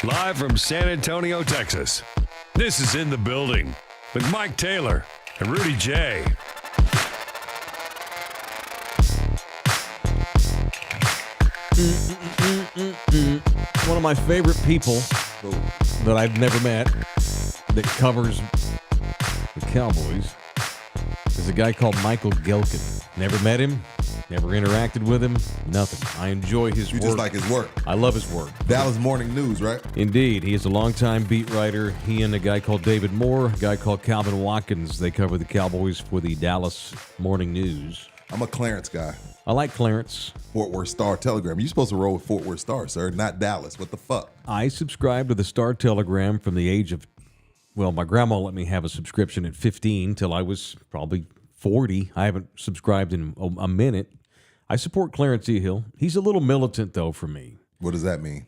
Live from San Antonio, Texas. This is In the Building with Mike Taylor and Rudy J. One of my favorite people that I've never met that covers the Cowboys is a guy called Michael Gelkin. Never met him, never interacted with him, nothing. I enjoy his work. You just like his work. I love his work. Dallas Morning News, right? Indeed. He is a longtime beat writer. He and a guy called David Moore, a guy called Calvin Watkins, they cover the Cowboys for the Dallas Morning News. I'm a Clarence guy. I like Clarence. Fort Worth Star-Telegram. You're supposed to roll with Fort Worth Star, sir, not Dallas. What the fuck? I subscribed to the Star-Telegram from the age of, well, my grandma let me have a subscription at 15 till I was probably 40. I haven't subscribed in a minute. I support Clarence E. Hill. He's a little militant, though, for me. What does that mean?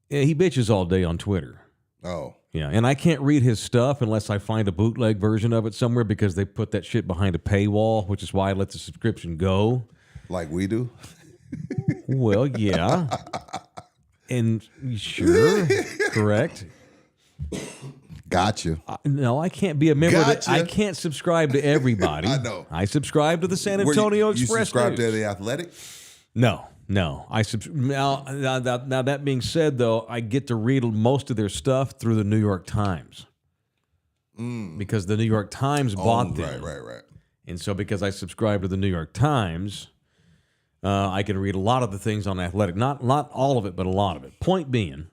Yeah, he bitches all day on Twitter. Oh. Yeah, and I can't read his stuff unless I find a bootleg version of it somewhere because they put that shit behind a paywall, which is why I let the subscription go. Like we do? Well, yeah. And sure, correct. Gotcha. No, I can't be a member. Gotcha. I can't subscribe to everybody. I know. I subscribe to the San Antonio Express. You subscribe News. to The Athletic? No. Now, that being said, though, I get to read most of their stuff through the New York Times because the New York Times bought them. Right. And so because I subscribe to the New York Times, I can read a lot of the things on Athletic. Not all of it, but a lot of it. Point being,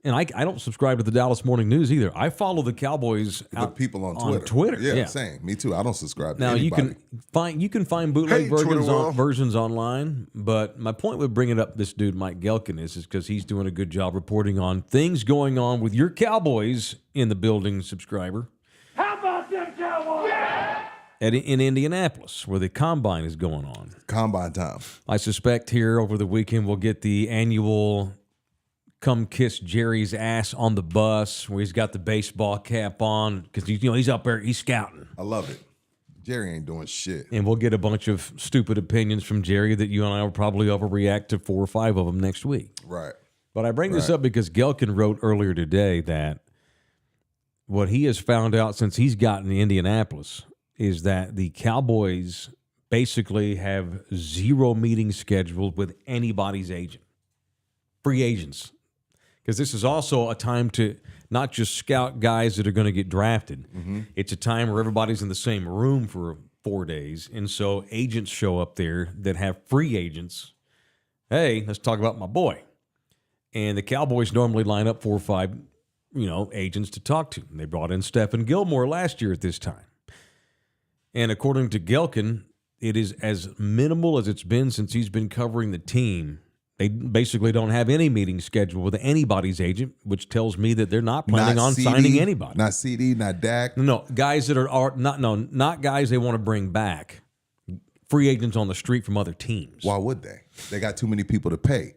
and I don't subscribe to the Dallas Morning News either. I follow the Cowboys But people on Twitter. Yeah, same. Me too. I don't subscribe to now anybody. you can find bootleg Twitter world. versions online, but my point with bringing up this dude Mike Gelkin is because he's doing a good job reporting on things going on with your Cowboys in the building, subscriber. How about them Cowboys? Yeah! In Indianapolis, where the Combine is going on. Combine time. I suspect here over the weekend we'll get the annual come kiss Jerry's ass on the bus where he's got the baseball cap on because he's up there, he's scouting. I love it. Jerry ain't doing shit. And we'll get a bunch of stupid opinions from Jerry that you and I will probably overreact to 4 or 5 of them next week. Right. But I bring this up because Gelkin wrote earlier today that what he has found out since he's gotten to Indianapolis is that the Cowboys basically have 0 meetings scheduled with anybody's agent. Free agents. Because this is also a time to not just scout guys that are going to get drafted. Mm-hmm. It's a time where everybody's in the same room for 4 days. And so agents show up there that have free agents. Hey, let's talk about my boy. And the Cowboys normally line up 4 or 5, agents to talk to. And they brought in Stephen Gilmore last year at this time. And according to Gelkin, it is as minimal as it's been since he's been covering the team. They basically don't have any meetings scheduled with anybody's agent, which tells me that they're not planning on signing anybody. Not CD, not Dak. No, guys that are not guys they want to bring back. Free agents on the street from other teams. Why would they? They got too many people to pay.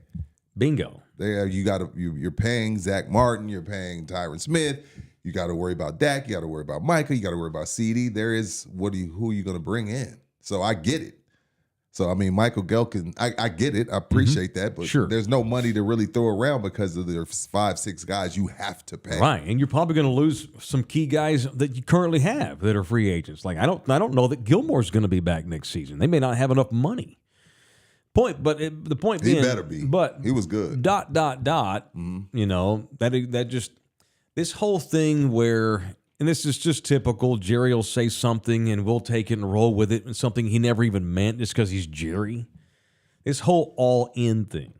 Bingo. You're paying Zach Martin. You're paying Tyron Smith. You got to worry about Dak. You got to worry about Micah. You got to worry about CD. Who are you going to bring in? So I get it. So, I mean, Michael Gelkin, I get it. I appreciate that. But there's no money to really throw around because of the 5, 6 guys you have to pay. Right. And you're probably going to lose some key guys that you currently have that are free agents. Like, I don't know that Gilmore's going to be back next season. They may not have enough money. The point being. He better be. But he was good. ... That just, this whole thing where, and this is just typical, Jerry will say something and we'll take it and roll with it, and something he never even meant just because he's Jerry. This whole all-in thing.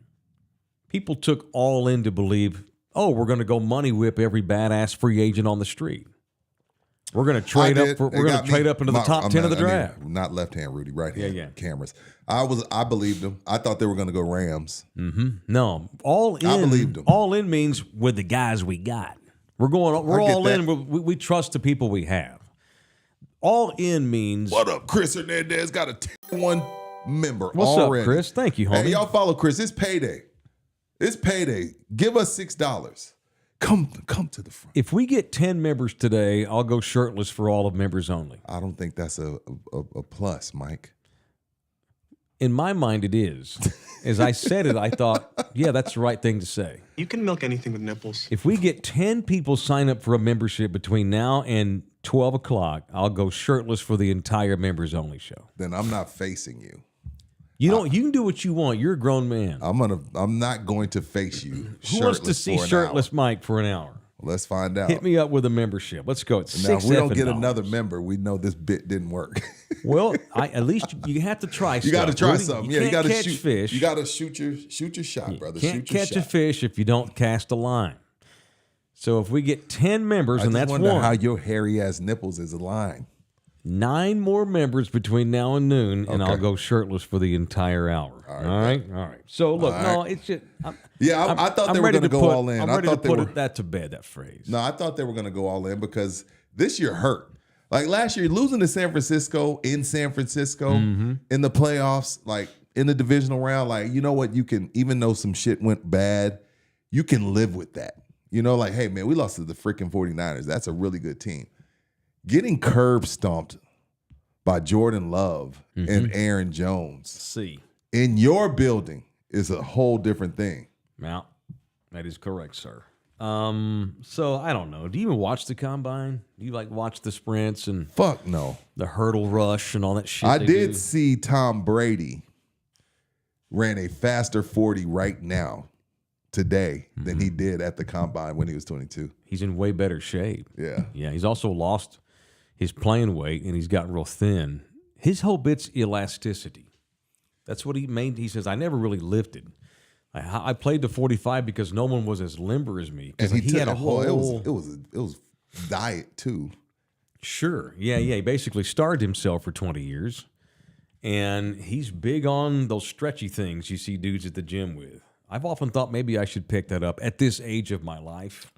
People took all in to believe, we're going to go money whip every badass free agent on the street. We're going to trade up. We're going to trade up into the top 10 of the draft. Not left hand, Rudy. Right hand. Yeah. Cameras. I believed them. I thought they were going to go Rams. Mm-hmm. No, all in. I believed them. All in means with the guys we got. We're all in. We trust the people we have. All in means. What up, Chris Hernandez? Got a 10-1 member. What's already. up, Chris? Thank you, homie. Hey, y'all follow Chris. It's payday. Give us $6. Come to the front. If we get 10 members today, I'll go shirtless for all of members only. I don't think that's a plus, Mike. In my mind, it is. As I said it, I thought, yeah, that's the right thing to say. You can milk anything with nipples. If we get 10 people sign up for a membership between now and 12 o'clock, I'll go shirtless for the entire members only show. Then I'm not facing you. You don't. You can do what you want. You're a grown man. I'm not going to face you. Who wants to see shirtless Mike for an hour? Let's find out. Hit me up with a membership. Let's go. It's Now, if we don't get $6. another member, we know this bit didn't work. Well, at least you have to try. You got to try something. You got to catch shoot fish. You got to shoot your shot, brother. Can't Shoot your catch shot. a fish if you don't cast a line. So if we get 10 members, I and just that's wonder one, how your hairy ass nipples is aligned. 9 more members between now and noon, and Okay. I'll go shirtless for the entire hour. All right. So look, no, it's just. I thought they were going to go all in. I'm I ready to thought they put were. that to bed. That phrase. No, I thought they were going to go all in because this year hurt. Like last year, losing to San Francisco in San Francisco in the playoffs, like in the divisional round, like, you know what? You can, even though some shit went bad, you can live with that. You know, like, hey, man, we lost to the freaking 49ers. That's a really good team. Getting curb stomped by Jordan Love and Aaron Jones See. in your building is a whole different thing. Now, that is correct, sir. So I don't know. Do you even watch the combine? Do you like watch the sprints and Fuck no. the hurdle rush and all that shit? I they did do? see Tom Brady ran a faster 40 right now today than he did at the combine when he was 22. He's in way better shape. Yeah. Yeah, he's also lost his playing weight and he's gotten real thin. His whole bit's elasticity. That's what he made. He says, I never really lifted. I played to 45 because no one was as limber as me. And Because he he had a whole. it was diet too. Sure. Yeah. He basically starved himself for 20 years. And he's big on those stretchy things you see dudes at the gym with. I've often thought maybe I should pick that up at this age of my life.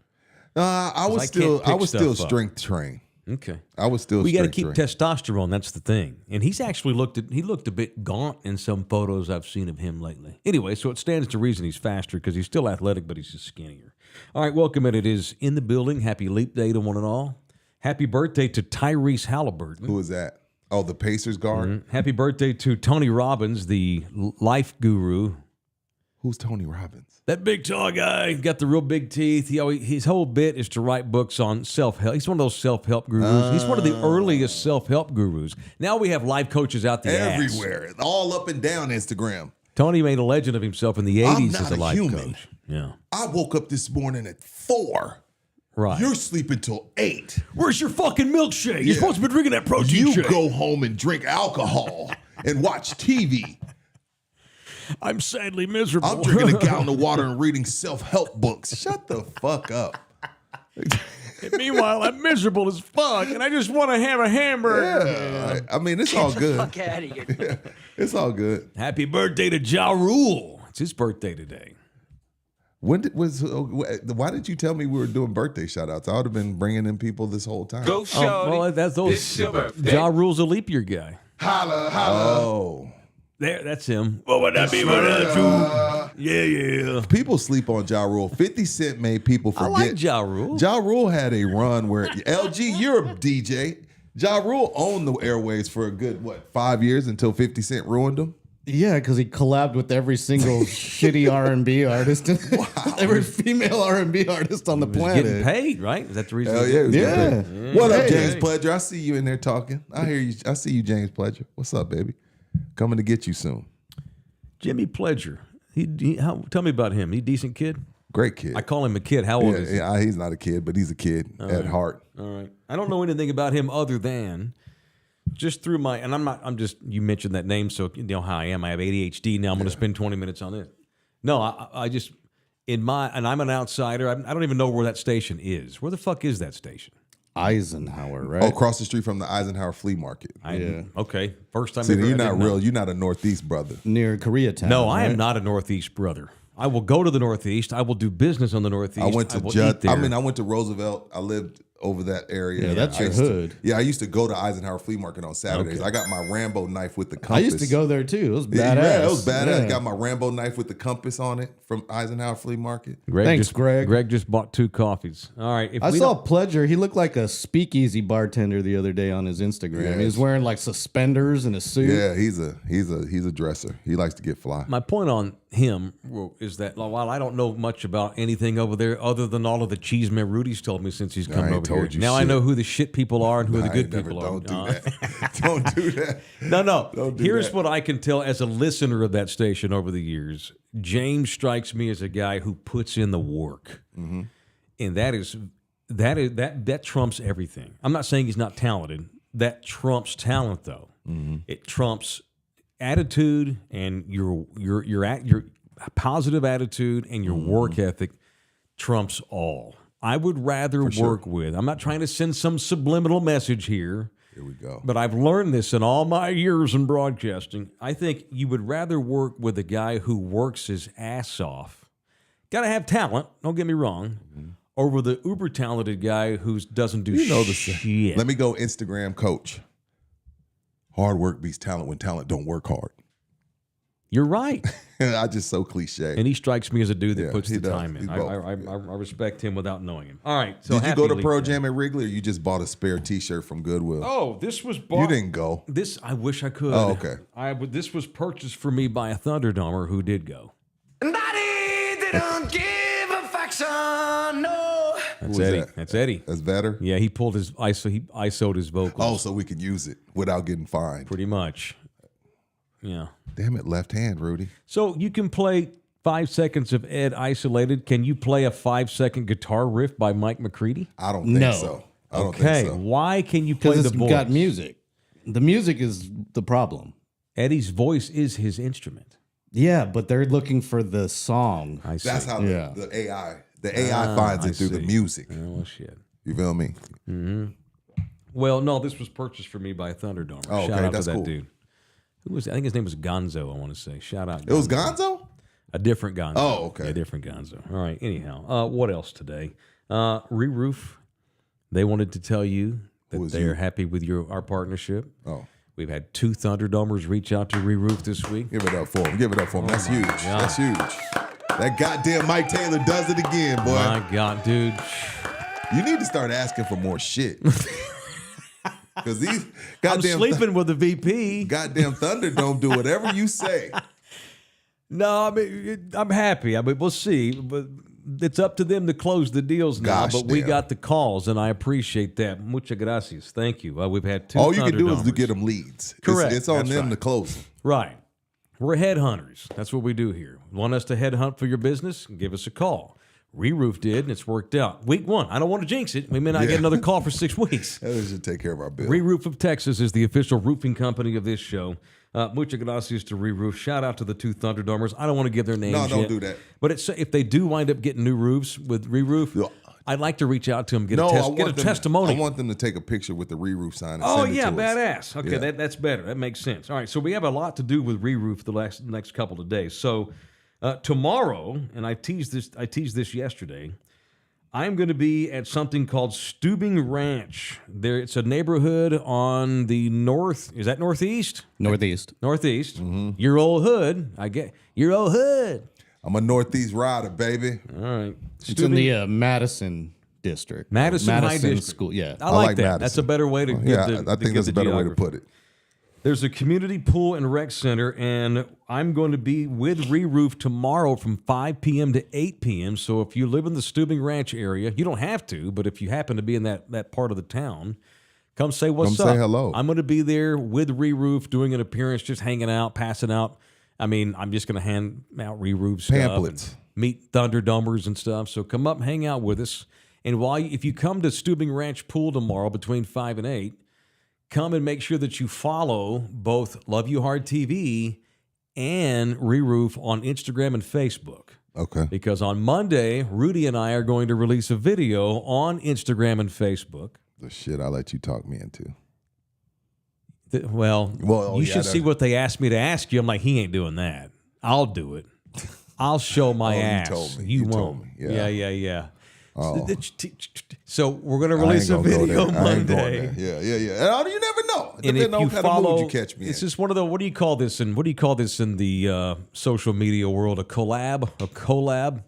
I was I still can't pick still stuff up. strength trained. Okay. I was still We got to strength keep trained. testosterone. That's the thing. And he's actually looked a bit gaunt in some photos I've seen of him lately. Anyway, so it stands to reason he's faster because he's still athletic, but he's just skinnier. All right, welcome in. It is in the building. Happy Leap Day to one and all. Happy birthday to Tyrese Halliburton. Who is that? Oh, the Pacers guard? Happy birthday to Tony Robbins, the life guru. Who's Tony Robbins? That big tall guy, got the real big teeth. His whole bit is to write books on self-help. He's one of those self-help gurus. He's one of the earliest self-help gurus. Now we have life coaches out the ass. Everywhere. All up and down Instagram. Tony made a legend of himself in the 80s not as a a life human. coach. Yeah. I woke up this morning at 4. Right. You're sleeping till 8. Where's your fucking milkshake? You're Yeah. supposed to be drinking that protein You shake. go home and drink alcohol and watch TV. I'm sadly miserable. I'm drinking a gallon of water and reading self-help books. Shut the fuck up. And meanwhile, I'm miserable as fuck, and I just want to have a hamburger. Yeah. I mean, it's all good. Fuck out of here. It's all good. Happy birthday to Ja Rule. It's his birthday today. Why did you tell me we were doing birthday shout outs? I would have been bringing in people this whole time. Go, shorty. Well, that's those. It's your birthday. Ja Rule's a leap year guy. Holla, holla. Oh. There, that's him. What would that be? Yeah. People sleep on Ja Rule. 50 Cent made people I forget. like Ja Rule. Ja Rule had a run where LG, you're a DJ. Ja Rule owned the airways for a good, 5 years until 50 Cent ruined them? Yeah, because he collabed with every single shitty R&B artist, every female R&B artist on the He's planet. getting paid, right? Is that the reason? Hell he yeah. did he it? was Yeah. good. What up, Hey. James Pledger? I see you in there talking. I hear you. I see you, James Pledger. What's up, baby? Coming to get you soon. Jimmy Pledger. Tell me about him. He a decent kid? Great kid. I call him a kid. How old is he? Yeah, he's not a kid, but he's a kid at heart. All right. I don't know anything about him other than just through my, and I'm just, you mentioned that name, so you know how I am. I have ADHD. Now I'm going to spend 20 minutes on this. No, I just, and I'm an outsider. I don't even know where that station is. Where the fuck is that station? Eisenhower, right? Oh, across the street from the Eisenhower Flea Market. Yeah. Okay. First time See, ever. you're I not didn't real. know. You're not a Northeast brother. Near Koreatown. No, I am right? not a Northeast brother. I will go to the Northeast. I will do business on the Northeast. I went to will Judd. eat there. I went to Roosevelt. I lived over that area. Yeah, that's I your used to- hood. I used to go to Eisenhower Flea Market on Saturdays. Okay. I got my Rambo knife with the compass. I used to go there too. It was badass. Yeah, it was badass. Yeah. Got my Rambo knife with the compass on it from Eisenhower Flea Market. Thanks, Greg. Greg just bought 2 coffees. All right. If I we saw don't- Pledger. He looked like a speakeasy bartender the other day on his Instagram. Yeah, He was wearing like suspenders and a suit. Yeah, he's a dresser. He likes to get fly. My point on him is that while I don't know much about anything over there other than all of the cheeseman Rudy's told me since he's come ain't over told here. you Now I shit. know who the shit people are and who the I good ain't never- people are. Don't do that. Don't do that. No. Don't do Here's that. what I can tell as a listener of that station over the years. James strikes me as a guy who puts in the work, Mm-hmm. and that trumps everything. I'm not saying he's not talented. That trumps talent, though. Mm-hmm. It trumps attitude and your positive attitude and your work ethic trumps all. I would rather work with. I'm not trying to send some subliminal message here. Here we go. But I've learned this in all my years in broadcasting. I think you would rather work with a guy who works his ass off. Got to have talent, don't get me wrong, or with an uber talented guy who doesn't do shit. Let me go Instagram coach. Hard work beats talent when talent don't work hard. You're right. I just so cliche. And he strikes me as a dude that Yeah, puts he the does. time in. He's I respect him without knowing him. All right. So Did you happy go to Leap Pro Day. Jam at Wrigley, or you just bought a spare T-shirt from Goodwill? Oh, this was bought. You didn't go. This I wish I could. Oh, okay. This was purchased for me by a Thunderdomer who did go. Didn't give affection, no. That's Who is Eddie. that? That's Eddie. That's better. Yeah, he pulled his ISO. He ISO'd his vocals. Oh, so we can use it without getting fined. Pretty much. Yeah. Damn it, left hand, Rudy. So you can play 5 seconds of Ed isolated. Can you play a 5-second guitar riff by Mike McCready? I don't think No. so. I don't Okay. think so. Why can you play Because the it's voice? got music. The music is the problem. Eddie's voice is his instrument. Yeah, but they're looking for the song. I see. That's how Yeah. the AI finds I it through the see. music. Oh shit. You feel me? Well, no, this was purchased for me by Thunderdomer. Oh, okay, Shout out that's to that cool. dude. Who was? I think his name was Gonzo. I want to say. Shout out. It was Gonzo? A different Gonzo. Oh, okay. Yeah, different Gonzo. All right. Anyhow, what else today? Re-Roof. They wanted to tell you that was they you? are happy with our partnership. Oh. We've had 2 Thunderdomers reach out to Re-Roof this week. Give it up for him. Give it up for him. That's huge. That's huge. That goddamn Mike Taylor does it again, boy. My God, dude. You need to start asking for more shit. Because these I'm goddamn sleeping with the VP. goddamn Thunderdome do whatever you say. No, I mean, I'm happy. I mean, we'll see. But it's up to them to close the deals now. Gosh But we damn. got the calls, and I appreciate that. Muchas gracias. Thank you. We've had 2 All you can do is to Thunderdomers. get them leads. Correct. It's on That's them right. to close them. Right. We're headhunters. That's what we do here. Want us to headhunt for your business? Give us a call. Re-Roof did, and it's worked out. Week 1. I don't want to jinx it. We may not get another call for 6 weeks. That should take care of our bill. Re-Roof of Texas is the official roofing company of this show. Muchas gracias to Re-Roof. Shout out to the 2 Thunderdomers. I don't want to give their names No, don't yet. do that. But if they do wind up getting new roofs with Re-Roof, Yeah. I'd like to reach out to them, get No, a testimonial. I want them to take a picture with the re-roof sign and Oh send it yeah, to us. badass. Okay, Yeah. that's better. That makes sense. All right, so we have a lot to do with re-roof the next couple of days. So tomorrow, and I teased this yesterday, I'm going to be at something called Stubing Ranch. It's a neighborhood on the north. Is that northeast? Northeast. Northeast. Mm-hmm. Your old hood. I get your old hood. I'm a Northeast rider, baby. All right. It's in the Madison district. Madison High District. School. Yeah. I like that. Madison. That's a better way to give Yeah, the I think that's a better way to put it. There's a community pool and rec center, and I'm going to be with Re-Roof tomorrow from 5 p.m. to 8 p.m. So if you live in the Stubing Ranch area, you don't have to, but if you happen to be in that part of the town, come say what's Come up. say hello. I'm going to be there with Re-Roof doing an appearance, just hanging out, passing out. I mean, I'm just going to hand out Re-Roof stuff. Pamphlets. And meet Thunderdomers and stuff. So come up, hang out with us. And if you come to Stubing Ranch Pool tomorrow between 5 and 8, come and make sure that you follow both Love You Hard TV and Re-Roof on Instagram and Facebook. Okay. Because on Monday, Rudy and I are going to release a video on Instagram and Facebook. The shit I let you talk me into. Well, Well, you yeah, should see what they asked me to ask you. I'm like, he ain't doing that. I'll do it. I'll show my Oh, you ass. told me. You You won't. told me. Yeah. Yeah. Oh. So we're going to I ain't release a gonna go video there. I ain't going Monday. there. Yeah. And you never know. And Depending if on you what kind follow, of mood you catch me it's in. just one of the what do you call this in the social media world? A collab.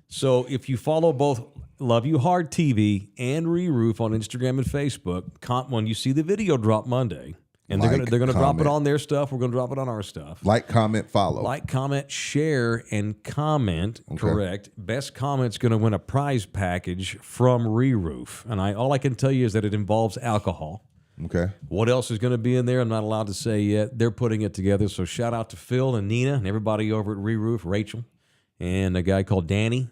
So if you follow both Love You Hard TV and Re-Roof on Instagram and Facebook, when you see the video drop Monday, and they're gonna drop it on their stuff, we're gonna drop it on our stuff. Like, comment, follow. Like, comment, share, and comment. Okay. Correct. Best comment's going to win a prize package from Re-Roof. And all I can tell you is that it involves alcohol. Okay. What else is going to be in there? I'm not allowed to say yet. They're putting it together. So shout out to Phil and Nina and everybody over at Re-Roof, Rachel, and a guy called Danny,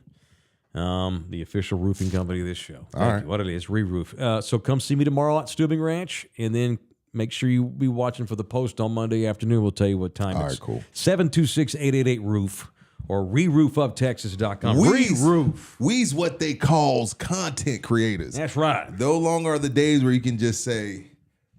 the official roofing company of this show. Thank you. What it is, Re-Roof. So come see me tomorrow at Stubing Ranch, and then make sure you be watching for the post on Monday afternoon. We'll tell you what time it's. All right, cool. 726-888-ROOF or reroofuptexas.com. Re-Roof. We's what they calls content creators. That's right. No longer are the days where you can just say,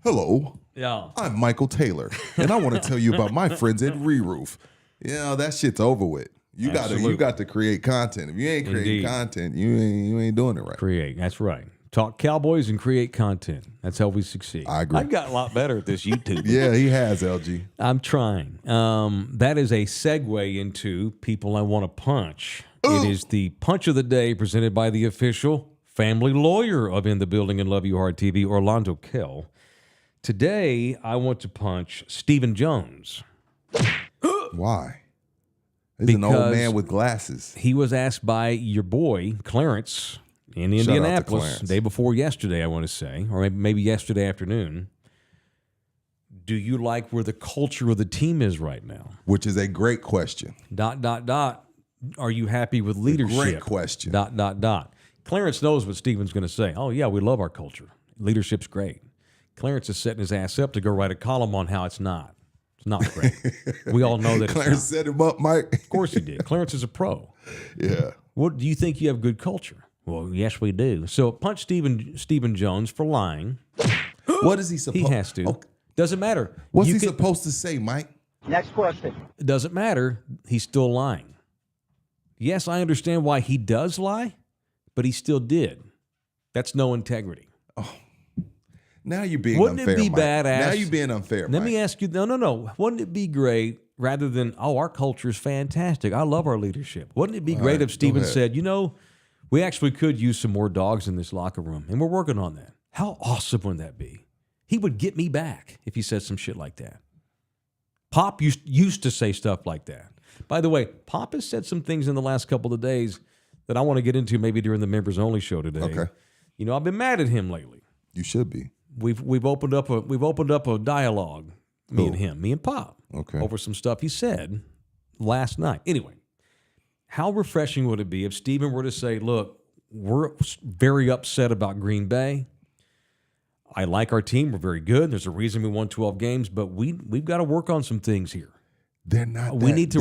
hello, I'm Michael Taylor, and I want to tell you about my friends at Re-Roof. That shit's over with. You got to create content. If you ain't creating content, you ain't doing it right. Create. That's right. Talk Cowboys and create content. That's how we succeed. I agree. I've got a lot better at this YouTube. Yeah, he has, LG. I'm trying. That is a segue into people I want to punch. Ooh. It is the punch of the day presented by the official family lawyer of In the Building and Love You Hard TV, Orlando Kell. Today, I want to punch Stephen Jones. Why? He's an old man with glasses. He was asked by your boy, Clarence, in Indianapolis, day before yesterday, I want to say, or maybe yesterday afternoon. Do you like where the culture of the team is right now? Which is a great question. ... Are you happy with leadership? Great question. ... Clarence knows what Stephen's going to say. Oh, yeah, we love our culture. Leadership's great. Clarence is setting his ass up to go write a column on how it's not. It's not great. We all know that Clarence set him up, Mike. Of course he did. Clarence is a pro. Yeah. What do you think you have good culture? Well, yes, we do. So punch Stephen Jones for lying. What is he supposed? He has to. Okay. Doesn't matter. What's he supposed to say, Mike? Next question. It doesn't matter. He's still lying. Yes, I understand why he does lie, but he still did. That's no integrity. Oh. Now you're being Wouldn't unfair, it be Mike. badass? Now you're being unfair, Let Mike. me ask you, no. Wouldn't it be great rather than, our culture is fantastic. I love our leadership. Wouldn't it be great if Stephen said, we actually could use some more dogs in this locker room, and we're working on that. How awesome would that be? He would get me back if he said some shit like that. Pop used to say stuff like that. By the way, Pop has said some things in the last couple of days that I want to get into maybe during the members only show today. Okay. I've been mad at him lately. You should be. We've opened up a dialogue, me and Pop, over some stuff he said last night. Anyway, how refreshing would it be if Stephen were to say, look, we're very upset about Green Bay. I like our team. We're very good. There's a reason we won 12 games, but we've got to work on some things here. They're not. We need to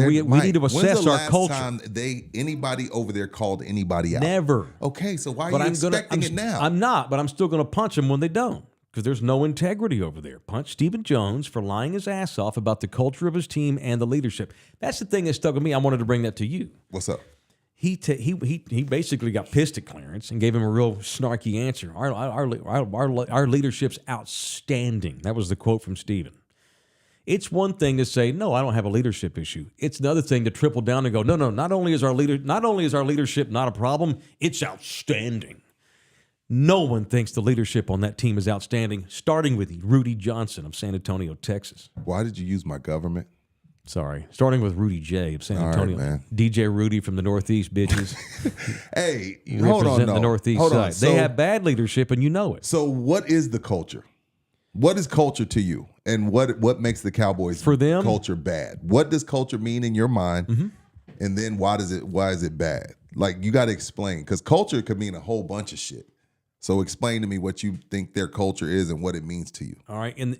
assess our culture. When's the last time anybody over there called anybody out? Never. Okay, so why are you expecting it now? I'm not, but I'm still going to punch them when they don't, because there's no integrity over there. Punch Stephen Jones for lying his ass off about the culture of his team and the leadership. That's the thing that stuck with me. I wanted to bring that to you. What's up? He basically got pissed at Clarence and gave him a real snarky answer. Our leadership's outstanding. That was the quote from Stephen. It's one thing to say, no, I don't have a leadership issue. It's another thing to triple down and go, no, not only is our leadership not a problem, it's outstanding. No one thinks the leadership on that team is outstanding, starting with Rudy Johnson of San Antonio, Texas. Why did you use my government? Sorry. Starting with Rudy J of San Antonio. All right, man. DJ Rudy from the Northeast, bitches. Hey, hold on. The Northeast side. They have bad leadership, and you know it. So what is the culture? What is culture to you? And what makes the Cowboys for them culture bad? What does culture mean in your mind? Mm-hmm. And then why is it bad? Like, you got to explain, because culture could mean a whole bunch of shit. So explain to me what you think their culture is and what it means to you. All right, and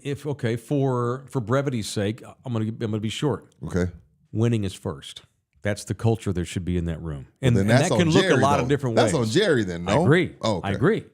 for brevity's sake, I'm gonna be short. Okay. Winning is first. That's the culture there should be in that room, and that can look a lot of different ways. That's on Jerry, then. No, I agree. Oh, okay. I agree.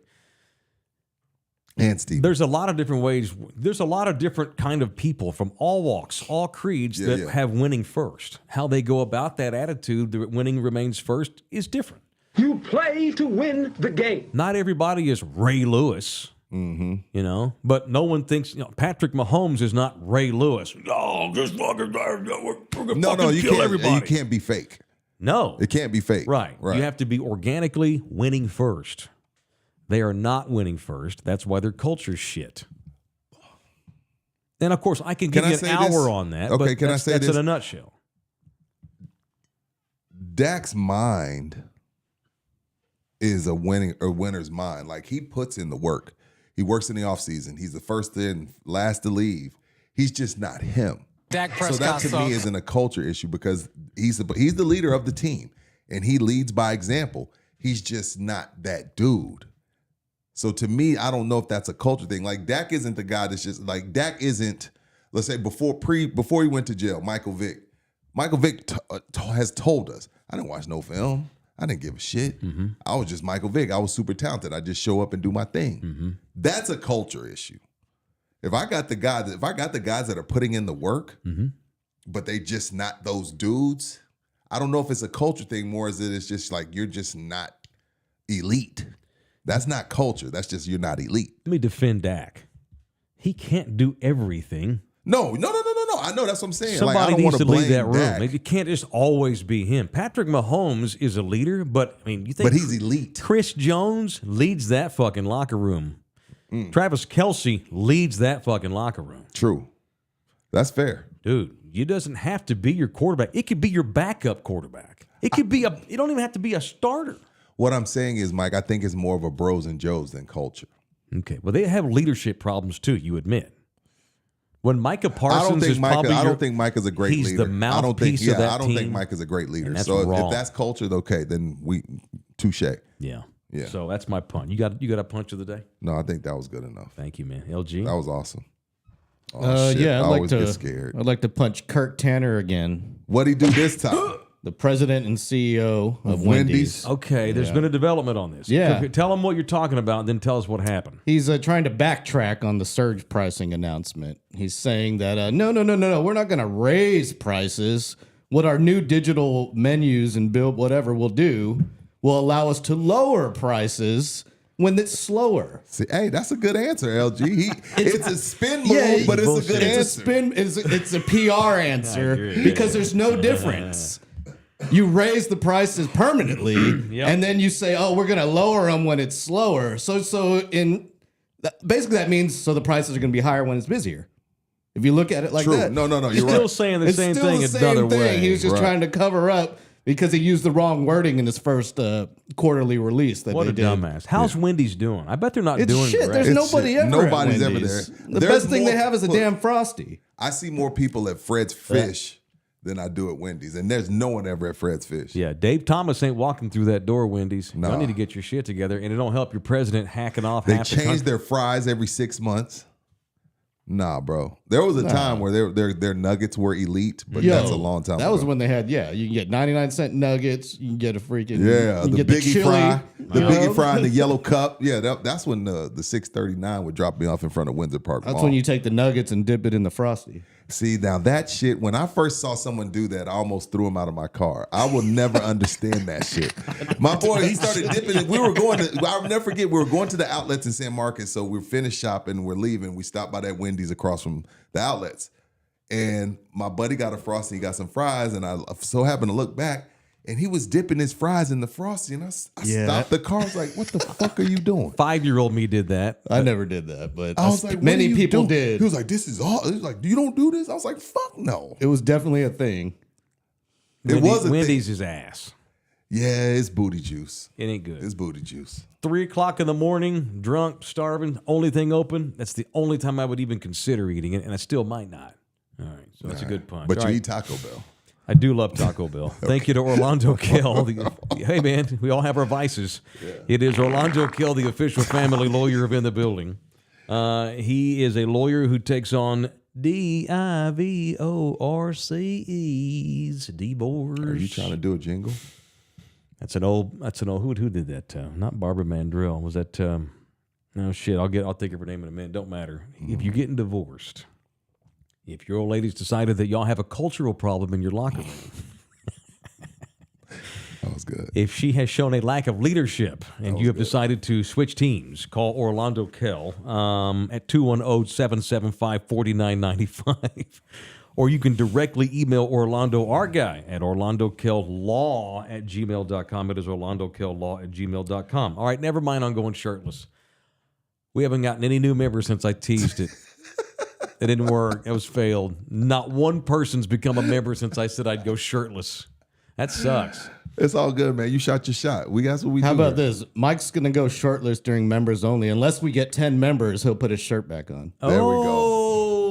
And Steve, there's a lot of different ways. There's a lot of different kind of people from all walks, all creeds that have winning first. How they go about that attitude, that winning remains first, is different. You play to win the game. Not everybody is Ray Lewis. You know, but no one thinks Patrick Mahomes is not Ray Lewis. Oh, just fucking we're gonna No, you kill can't. everybody. You can't be fake. No, It can't be fake. right. You have to be organically winning first. They are not winning first. That's why their culture's shit. And of course, I can give Can I you an say hour this? on that. Okay, but can I that's, say that's this? in a nutshell. Dak's mind is a winner's mind. Like, he puts in the work. He works in the offseason. He's the first in, last to leave. He's just not him. Dak So Prescott that to me isn't a culture issue because he's the leader of the team and he leads by example. He's just not that dude. So to me, I don't know if that's a culture thing. Like, Dak isn't the guy that's just like, Dak isn't, let's say before he went to jail, Michael Vick. Michael Vick has told us, I didn't watch no film. I didn't give a shit. I was just Michael Vick. I was super talented. I just show up and do my thing. That's a culture issue. If I got the guys that are putting in the work, but they just not those dudes, I don't know if it's a culture thing more as it is just like you're just not elite. That's not culture. That's just you're not elite. Let me defend Dak. He can't do everything. No. I know that's what I'm saying. Somebody like, I don't needs wanna to lead blame that room. Dak, It can't just always be him. Patrick Mahomes is a leader, but I mean, you think but he's elite. Chris Jones leads that fucking locker room. Travis Kelce leads that fucking locker room. True. That's fair. Dude, it doesn't have to be your quarterback. It could be your backup quarterback. It could be you don't even have to be a starter. What I'm saying is, Mike, I think it's more of a bros and Joes than culture. Okay. Well, they have leadership problems too, you admit. When Micah Parsons I don't think Mike is a great he's leader. the mouthpiece of that I don't think team, Mike is a great leader. and that's So wrong. if that's culture, okay, then touche. Yeah. Yeah. So that's my punt. You got a punch of the day? No, I think that was good enough. Thank you, man. LG. That was awesome. Oh, shit. Yeah, I always get scared. I'd like to punch Kurt Tanner again, What'd he do this time? the president and CEO of Wendy's. Wendy's. Okay, there's been a development on this. Yeah. Tell them what you're talking about, and then tell us what happened. He's trying to backtrack on the surge pricing announcement. He's saying that no, we're not going to raise prices. What our new digital menus and build whatever will do will allow us to lower prices when it's slower. See, hey, that's a good answer, LG. It's a spin move, but it's a good answer. It's a PR answer because there's no difference. You raise the prices permanently, and then you say, "Oh, we're going to lower them when it's slower." Basically that means the prices are going to be higher when it's busier. If you look at it like True. that, No, You're you're still right. saying the it's same still thing the another same way. thing. He was just trying to cover up because he used the wrong wording in his first quarterly release that What they a did. dumbass. How's Wendy's doing? I bet they're not It's doing shit. great. There's It's nobody shit. ever. Nobody's at ever Wendy's. there. The There's best thing they more- have is a look. damn Frosty. I see more people at Fred's Fish than I do at Wendy's, and there's no one ever at Fred's Fish. Yeah, Dave Thomas ain't walking through that door, Wendy's. Nah. Y'all need to get your shit together, and it don't help your president hacking off They half the country. change their fries every 6 months. Nah, bro. There was a time where their nuggets were elite, but that's a long time That ago. was when they had, you can get 99-cent nuggets. You can get a freaking, Yeah, you can the get Biggie chili, fry, the you know? Biggie fry in the yellow cup. Yeah, that's when the 639 would drop me off in front of Windsor Park That's Mall. when you take the nuggets and dip it in the Frosty. See, now that shit, when I first saw someone do that, I almost threw him out of my car. I will never understand that shit. My boy, he started dipping it. I'll never forget, we were going to the outlets in San Marcos, so we're finished shopping, we're leaving. We stopped by that Wendy's across from the outlets. And my buddy got a Frosty, he got some fries, and I so happened to look back, and he was dipping his fries in the Frosty, and I stopped the car. I was like, what the fuck are you doing? 5-year-old me did that. I never did that, but I was like, what many are you people doing? did. He was like, this is all. He was like, you don't do this? I was like, fuck no. It was definitely a thing. It was a Wendy's thing. is ass. Yeah, it's booty juice. It ain't good. It's booty juice. 3 o'clock in the morning, drunk, starving, only thing open. That's the only time I would even consider eating it, and I still might not. All right, so that's a good punch. But All you right. eat Taco Bell. I do love Taco Bell. Thank you to Orlando Kell. Hey, man, we all have our vices. It is Orlando Kell, the official family lawyer of In the Building. He is a lawyer who takes on divorces. Divorce. Are you trying to do a jingle? That's an old. Who did that? Not Barbara Mandrell. Was that? No shit. I'll think of her name in a minute. Don't matter. If you're getting divorced, if your old lady's decided that y'all have a cultural problem in your locker room. That was good. good. If she has shown a lack of leadership and you have decided to switch teams, call Orlando Kell at 210-775-4995. Or you can directly email Orlando, our guy, at orlandokell.law@gmail.com. It is orlandokell.law@gmail.com. All right, never mind on going shirtless. We haven't gotten any new members since I teased it. It didn't work. It was failed. Not one person's become a member since I said I'd go shirtless. That sucks. It's all good, man. You shot your shot. That's what we do. How about here. this? Mike's going to go shirtless during members only. Unless we get 10 members, he'll put his shirt back on. There we go.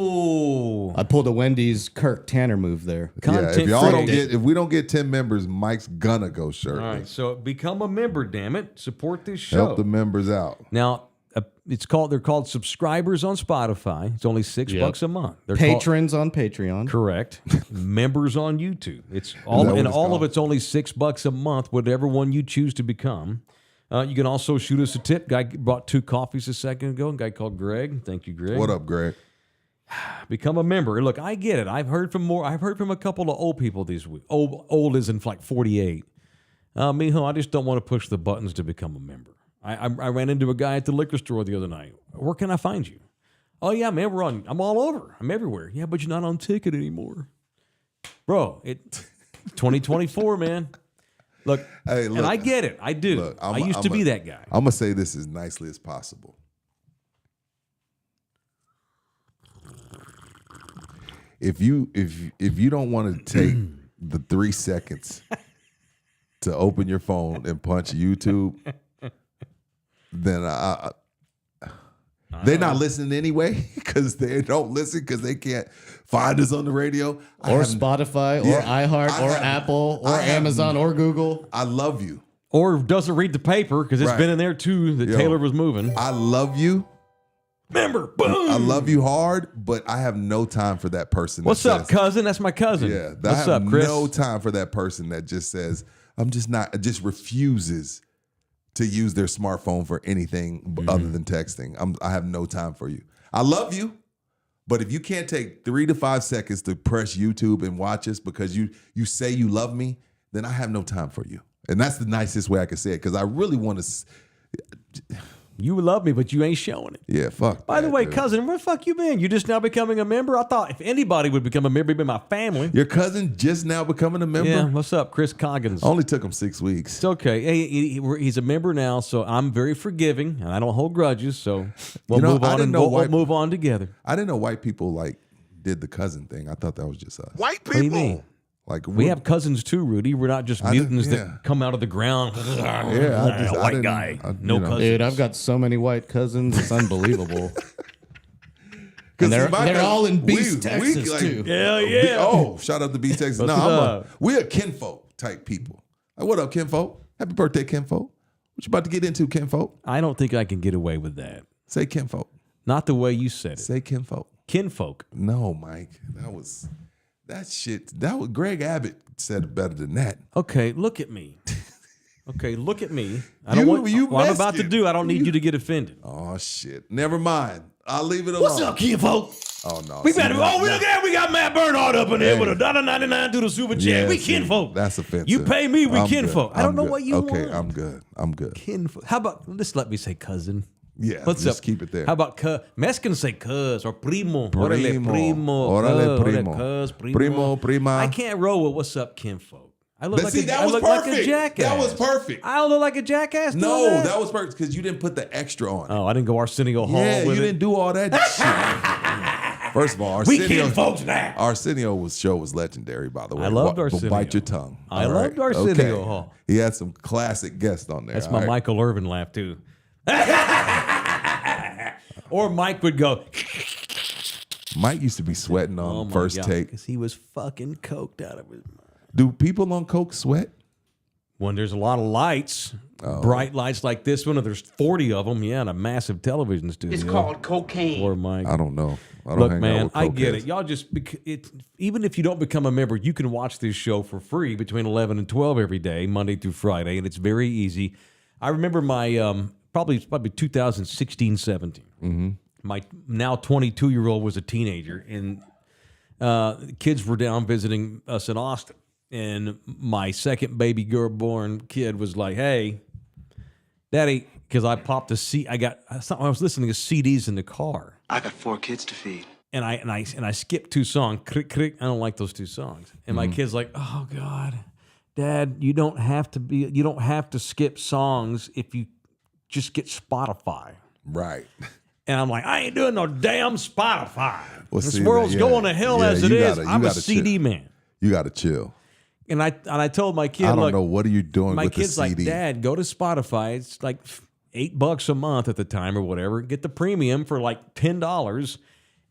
Oh. I pulled a Wendy's Kirk Tanner move there. Yeah, Content if we don't get 10 members, Mike's gonna go shirtless. All right, so become a member, damn it. Support this show. Help the members out. Now, they're called subscribers on Spotify. It's only $6 a month. They're Patrons on Patreon. correct. Members on YouTube. It's all, what and it's all of called? it's only $6 a month, whatever one you choose to become. You can also shoot us a tip. Guy bought 2 coffees a second ago. A guy called Greg. Thank you, Greg. What up, Greg? Become a member. Look, I get it. I've heard from a couple of old people these weeks. Old is in like 48. Mijo, I just don't want to push the buttons to become a member. I ran into a guy at the liquor store the other night. Where can I find you? Oh yeah, man, I'm all over. I'm everywhere. Yeah, but you're not on ticket anymore, bro. 2024, man. Look, Hey, and I get it. I do. Look, I used to be that guy. I'm gonna say this as nicely as possible. If you don't want to take the 3 seconds to open your phone and punch YouTube, then they're not listening anyway because they don't listen because they can't find us on the radio Or Spotify, or iHeart, or Apple, or Amazon, or Google. I love you. Or doesn't read the paper because it's Right. been in there too that Yo. Taylor was moving. I love you. Member, boom. I love you hard, but I have no time for that person. that What's up, says- cousin? That's my cousin. Yeah, I What's have up, Chris? no time for that person that just says, I'm just not, just refuses to use their smartphone for anything other than texting. I have no time for you. I love you, but if you can't take 3 to 5 seconds to press YouTube and watch us because you say you love me, then I have no time for you. And that's the nicest way I can say it because I really want to. You love me, but you ain't showing it. Yeah, fuck. By the that, way, dude. cousin, where the fuck you been? You just now becoming a member? I thought if anybody would become a member, it'd be my family. Your cousin just now becoming a member? Yeah, what's up, Chris Coggins? Only took him 6 weeks. It's okay. Hey, he's a member now, so I'm very forgiving, and I don't hold grudges. So we'll You know, move I on didn't and know we'll white- move on together. I didn't know white people like did the cousin thing. I thought that was just us. White What do you people. mean? Like We have cousins too, Rudy. We're not just mutants yeah. that come out of the ground. I white didn't- guy, I- no you know. cousins. Dude, I've got so many white cousins. It's unbelievable. 'Cause they're- see, my they're cousin- all in Beast, Texas, too. Hell yeah. Oh, shout out to Beast, Texas. What's No, up? we a kinfolk type people. Like, what up, kinfolk? Happy birthday, kinfolk. What you about to get into, kinfolk? I don't think I can get away with that. Say kinfolk. Not the way you said it. Say kinfolk. Kinfolk. No, Mike. That shit. That was Greg Abbott said it better than that. Okay, look at me. Okay, look at me. I You- don't want you what I'm about to Mexican. do. I don't need you to get offended. Oh shit. Never mind. I'll leave it alone. What's up, kinfolk? Oh no. We See, better. that- Oh, we look at we got Matt Bernhardt up in there with $1.99 to the super chat. Yeah, we see, kinfolk. That's offensive. You pay me, we I'm kinfolk. good. I don't I'm know good. what you Okay, want. I'm good. I'm good. Kinfolk. How about just let me say cousin? Yeah. What's just up? keep it there. How about Mexicans say cuz or primo? Orale, primo. Orale, cuz, primo. Cuz, primo. Primo, prima. I can't roll with what's up, kinfolk. I look But like see, a, that I was look like a perfect. jackass. That was perfect. I look like a jackass. No, doing that was perfect because you didn't put the extra on. Oh, I didn't go Arsenio Hall Yeah, you with it. didn't do all that shit. First of all, We Arsenio, kinfolks now. Arsenio's show was legendary, by the way. I loved But Arsenio. Bite your tongue. I All loved right. Arsenio Hall. He had some classic guests on there. That's all my right? Michael Irvin laugh too. Or Mike would go, Mike used to be sweating on oh my first God, take. because he was fucking coked out of his mind. Do people on coke sweat? When there's a lot of lights, Oh. bright lights like this one, or there's 40 of them, yeah, in a massive television studio. It's called cocaine. Or Mike. I don't know. I don't Look, hang out man, with I coke get heads. it. Y'all just even if you don't become a member, you can watch this show for free between 11 and 12 every day, Monday through Friday, and it's very easy. I remember my probably 2016, 17. Mm-hmm. My now 22-year-old was a teenager, and the kids were down visiting us in Austin. and my second baby girl born kid was like, "Hey, Daddy," because I popped a C. I was listening to CDs in the car, I got 4 kids to feed. and I skipped 2 songs. Crick, crick. I don't like those 2 songs. And my kid's like, "Oh God, Dad, you don't have to skip songs if you just get Spotify." Right. And I'm like, "I ain't doing no damn Spotify. Well, this see, world's yeah. going to hell Yeah, as it you is. gotta- you I'm a gotta CD chill. man." You got to chill. And I told my kid, I don't "Look, know what are you doing my with the kid's like, CD. Dad, go to Spotify. It's like $8 a month at the time or whatever. Get the premium for like $10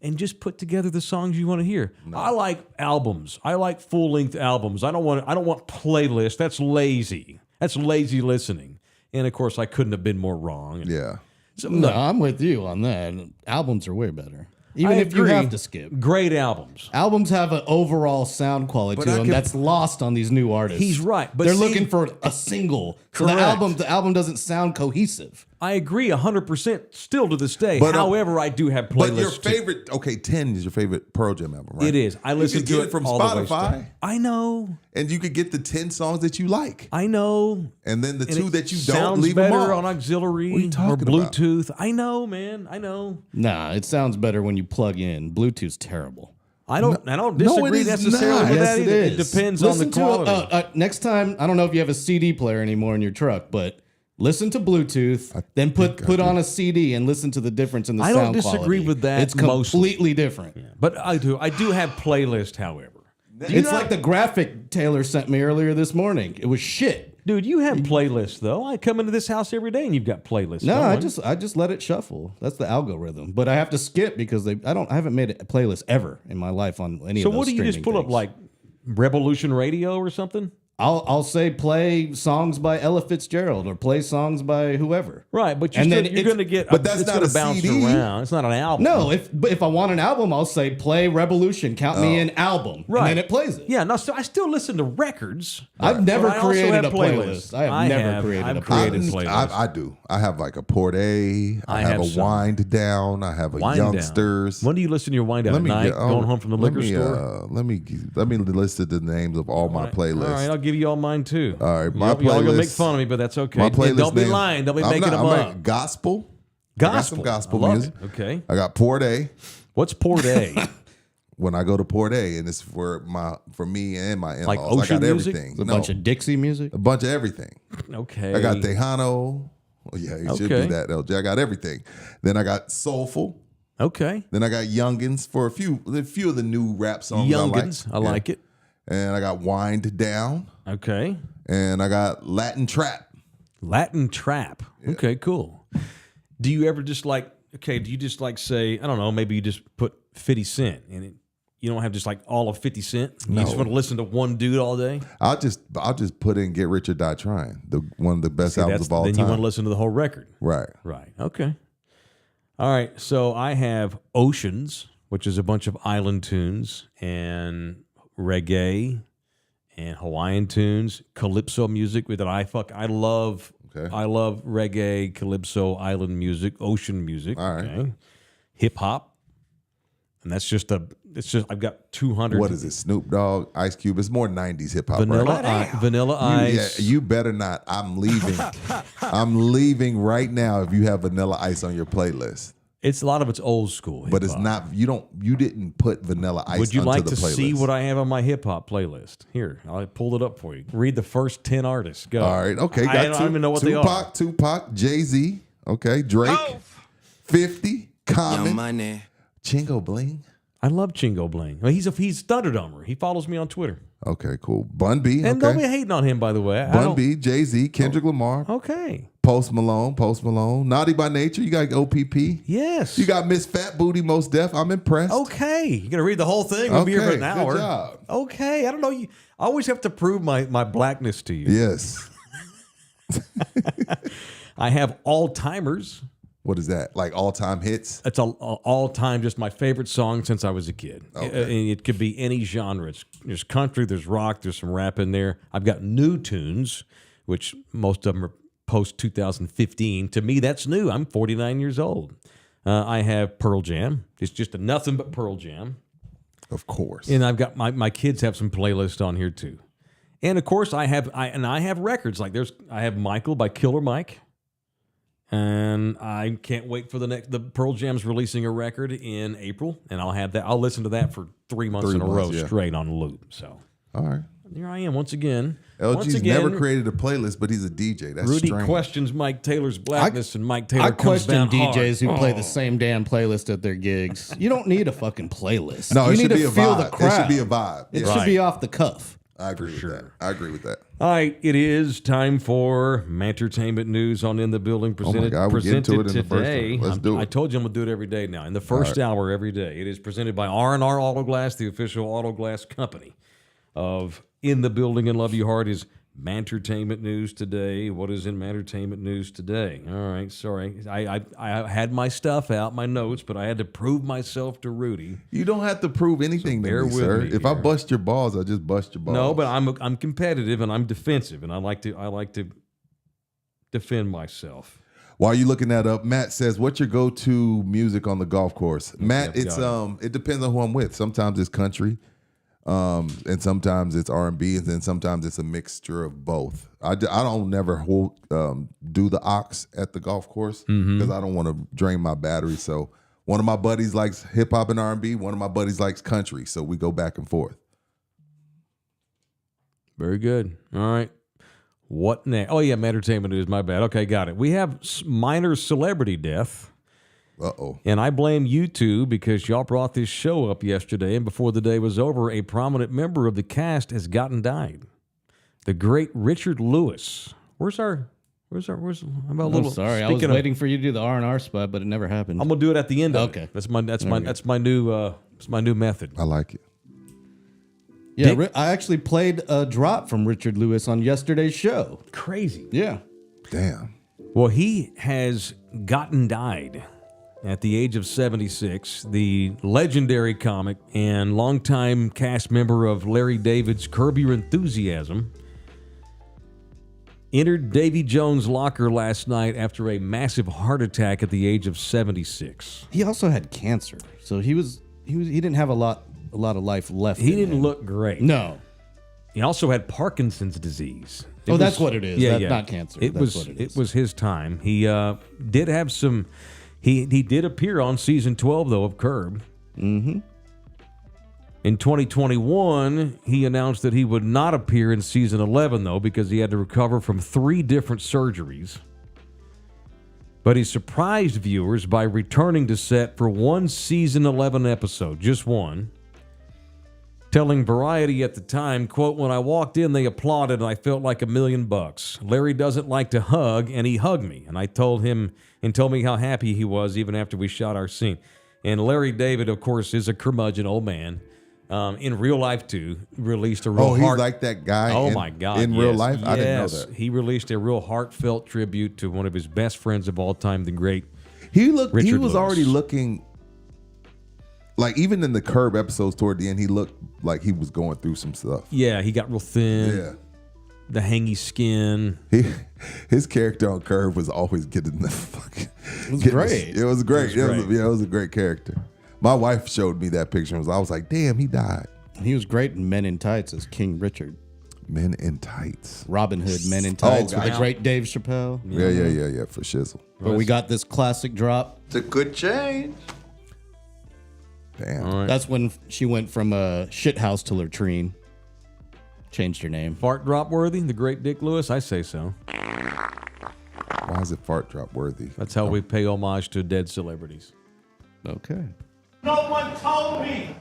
and just put together the songs you want to hear." I like albums. I like full-length albums. I don't want playlists. That's lazy. That's lazy listening. And of course, I couldn't have been more wrong. Yeah. So, No, look, I'm with you on that. Albums are way better. Even I if you agree. have to skip. Great albums. Albums have an overall sound quality But to I them can- that's lost on these new artists. He's right, but they're see- looking for a single. So Correct. the album doesn't sound cohesive. I agree 100% still to this day. But, However, I do have playlists. But your too. favorite, 10 is your favorite Pearl Jam album, right? It is. I listen you to can get it it from all the way Spotify, straight. I know. and you could get the 10 songs that you like, I know. and then the And 2 it that you don't sounds leave them better off. on auxiliary What are you or talking about? Bluetooth. I know, man. I know. Nah, it sounds better when you plug in. Bluetooth's terrible. I don't No, disagree it is necessarily not. with Yes, that it either. is. It depends Listen on the quality. To next time, I don't know if you have a CD player anymore in your truck, but listen to Bluetooth, then put on a CD and listen to the difference in the I sound don't disagree quality. with that It's mostly. completely different. But I do have playlists, however. It's like the graphic Taylor sent me earlier this morning. It was shit. Dude, you have playlists though. I come into this house every day and you've got playlists. No, going. I just let it shuffle. That's the algorithm. But I have to skip because I haven't made a playlist ever in my life on any So of those what do you just streaming pull up things. like Revolution Radio or something? I'll say play songs by Ella Fitzgerald or play songs by whoever. Right, but And you're then going to get. but that's it's not gonna a bounce CD. around. It's not an album. No, if I want an album, I'll say play Revolution. Count me in album. Right. And then it plays it. Yeah, no. So I still listen to records. I've never But I also created have a playlist. I have never created I've a created playlist. playlists. I do. I have like a Port A. I I have have a some. Wind Down. I have a Wind down. Youngsters. When do you listen to your wind down? At night, going home from the liquor store. Let me list the names of all my playlists. All right, I'll give you all mine too. All right, my Y'all gonna make playlist- fun of me, but that's okay. My And playlist don't be name- lying. Don't be I'm making not- them I'm up. making gospel. I got some gospel I love music. it. Okay. I got Port A. What's Port A? When I go to Port A, and it's for me and my in-laws. Like I ocean got music? everything. A bunch of Dixie music. a bunch of everything. Okay. I got Tejano. Oh, yeah, you should Okay. do that, LJ. I got everything. Then I got Soulful. Okay. Then I got Youngins for a few of the new rap songs. Youngins. I Yeah. like it. And I got Wind Down. Okay. And I got Latin Trap. Latin trap. Okay, cool. Do you ever just like, do you just like say, I don't know, maybe you just put 50 Cent in it? You don't have just like all of 50 Cent? You just want to listen to one dude all day? I'll just put in Get Rich or Die Trying, one of the best albums of all then time. you want to listen to the whole record. Right. Right. Okay. All right. So I have Oceans, which is a bunch of island tunes and reggae and Hawaiian tunes, calypso music that I love. Okay. I love reggae, calypso, island music, ocean music. All right. Okay. Hip hop. And I've got 200. What is it? Snoop Dogg, Ice Cube. It's more 90s hip hop. Vanilla, right? Vanilla Ice. You better not. I'm leaving. I'm leaving right now if you have Vanilla Ice on your playlist. It's a lot of it's old school. But it's hip-hop. not. You didn't put Vanilla Ice. Would you onto like the to playlist. see what I have on my hip hop playlist? Here, I pulled it up for you. Read the first 10 artists. Go. All right. Okay. I don't even know what they are. Tupac, Jay-Z. Okay. Drake. 50. Common. money. Chingo Bling. I love Chingo Bling. Well, he's Thunderdumber. He follows me on Twitter. Okay. Cool. Bun B. And don't be Okay. hating on him, by the way. Bun B. Jay-Z. Kendrick Lamar. Okay. Post Malone. Naughty by Nature. You got OPP. Yes. You got Miss Fat Booty, Most Def. I'm impressed. Okay. You're gonna read the whole thing. We'll be here for Okay, an good hour. job. Okay. I don't know. I always have to prove my blackness to you. Yes. I have all timers. What is that? Like all-time hits? It's all time, just my favorite song since I was a kid. Okay. And it could be any genre. There's country, there's rock, there's some rap in there. I've got new tunes, which most of them are post 2015. To me, that's new. I'm 49 years old. I have Pearl Jam. It's just a nothing but Pearl Jam. Of course. And I've got my kids have some playlists on here too. And of course, I have records like I have Michael by Killer Mike, and I can't wait for the Pearl Jam's releasing a record in April, and I'll have that. I'll listen to that for 3 months in a row straight on loop. So, all right, here I am once again. LG's never created a playlist, but he's a DJ. That's Rudy strange. questions Mike Taylor's blackness, and Mike Taylor I comes question down DJs hard. who play the same damn playlist at their gigs. You don't need a fucking playlist. No, you it need should to be a feel vibe. the crowd. It should be a vibe. It Yeah. should be off the cuff. I agree with that. I agree with that. All right, it is time for entertainment news on In the Building. Presented, God, we get into it in the first today. one. Let's do it. I told you I'm going to do it every day now. In the first hour every day. It is presented by R&R Auto Glass, the official auto glass company of In the Building and Love You Hard. Is Mantertainment News today. What is in Mantertainment News today? All right, sorry. I had my stuff out, my notes, but I had to prove myself to Rudy. You don't have to prove anything to bear me, with sir. me If I here. bust your balls, I just bust your balls. No, but I'm competitive and I'm defensive, and I like to defend myself. While you looking that up, Matt says, "What's your go-to music on the golf course?" Matt, I've it's got it depends on who I'm with. Sometimes it's country, and sometimes it's R&B, and then sometimes it's a mixture of both. I don't never do the aux at the golf course because I don't want to drain my battery. So one of my buddies likes hip hop and R&B. One of my buddies likes country. So we go back and forth. Very good. All right. What next? Oh, yeah, entertainment news. My bad. Okay, got it. We have minor celebrity death, Uh-oh. and I blame you two because y'all brought this show up yesterday, and before the day was over, a prominent member of the cast has died. The great Richard Lewis. Where's how about a I'm little? sorry. I was speaking of- waiting for you to do the R&R spot, but it never happened. I'm gonna do it at the end of Okay. it. That's my new method. I like it. Yeah, I actually played a drop from Richard Lewis on yesterday's show. Crazy. Yeah. Damn. Well, he has died at the age of 76. The legendary comic and longtime cast member of Larry David's Curb Your Enthusiasm entered Davy Jones' locker last night after a massive heart attack at the age of 76. He also had cancer, so he didn't have a lot of life left. He in didn't him. look great. No. He also had Parkinson's disease. That's what it is. That's not cancer. It That's was. what it is. It was his time. He did have some. He did appear on season 12 though of Curb. Mm-hmm. In 2021, he announced that he would not appear in season 11 though because he had to recover from 3 different surgeries. But he surprised viewers by returning to set for one season 11 episode, just one. Telling Variety at the time, quote, "When I walked in, they applauded and I felt like $1 million. Larry doesn't like to hug, and he hugged me. And I told him and told me how happy he was even after we shot our scene." And Larry David, of course, is a curmudgeon old man. In real life, too, released a real Oh, he's like that guy. Oh, in, my God. In real yes, life, I didn't know yes. that. He released a real heartfelt tribute to one of his best friends of all time, the great He Richard was Lewis. already looking like, even in the Curb episodes toward the end, he looked like he was going through some stuff. Yeah, he got real thin. Yeah. The hangy skin. His character on Curb was always getting the fucking. It was great. It was great. It was great. It was a great character. My wife showed me that picture. I was like, damn, he died. He was great in Men in Tights as King Richard. Men in Tights. Robin Hood, Men in Tights with the God. great Dave Chappelle. Yeah, for shizzle. But we got this classic drop. It's a good change. Damn. All right. That's when she went from a shithouse to latrine. Changed her name. Fart drop worthy, the great Dick Lewis? I say so. Why is it fart drop worthy? That's how we pay homage to dead celebrities. Okay. No one told me.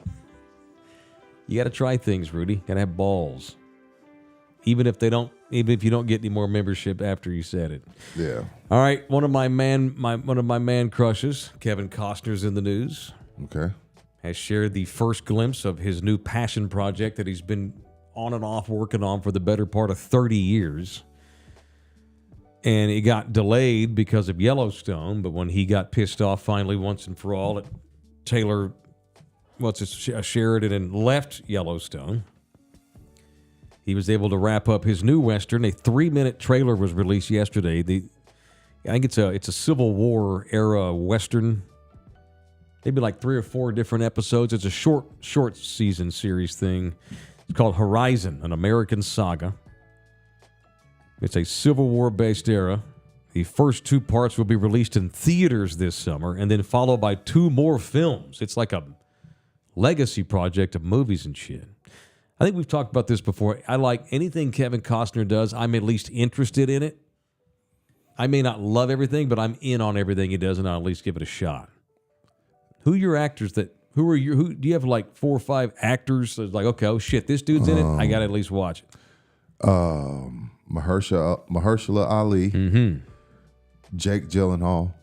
You got to try things, Rudy. Got to have balls. Even if you don't get any more membership after you said it. Yeah. All right, one of my man crushes, Kevin Costner's in the news. Okay. Has shared the first glimpse of his new passion project that he's been on and off working on for the better part of 30 years. And it got delayed because of Yellowstone, but when he got pissed off finally once and for all at Taylor, Sheridan, and left Yellowstone, he was able to wrap up his new Western. A 3-minute trailer was released yesterday. I think it's a Civil War era Western. Maybe like 3 or 4 different episodes. It's a short season series thing. It's called Horizon, an American saga. It's a Civil War-based era. The first 2 parts will be released in theaters this summer and then followed by 2 more films. It's like a legacy project of movies and shit. I think we've talked about this before. I like anything Kevin Costner does. I'm at least interested in it. I may not love everything, but I'm in on everything he does, and I'll at least give it a shot. Who are your actors that... Who do you have like 4 or 5 actors that's like, okay, oh shit, this dude's in it? I got to at least watch it. Mahershala Ali, Jake Gyllenhaal,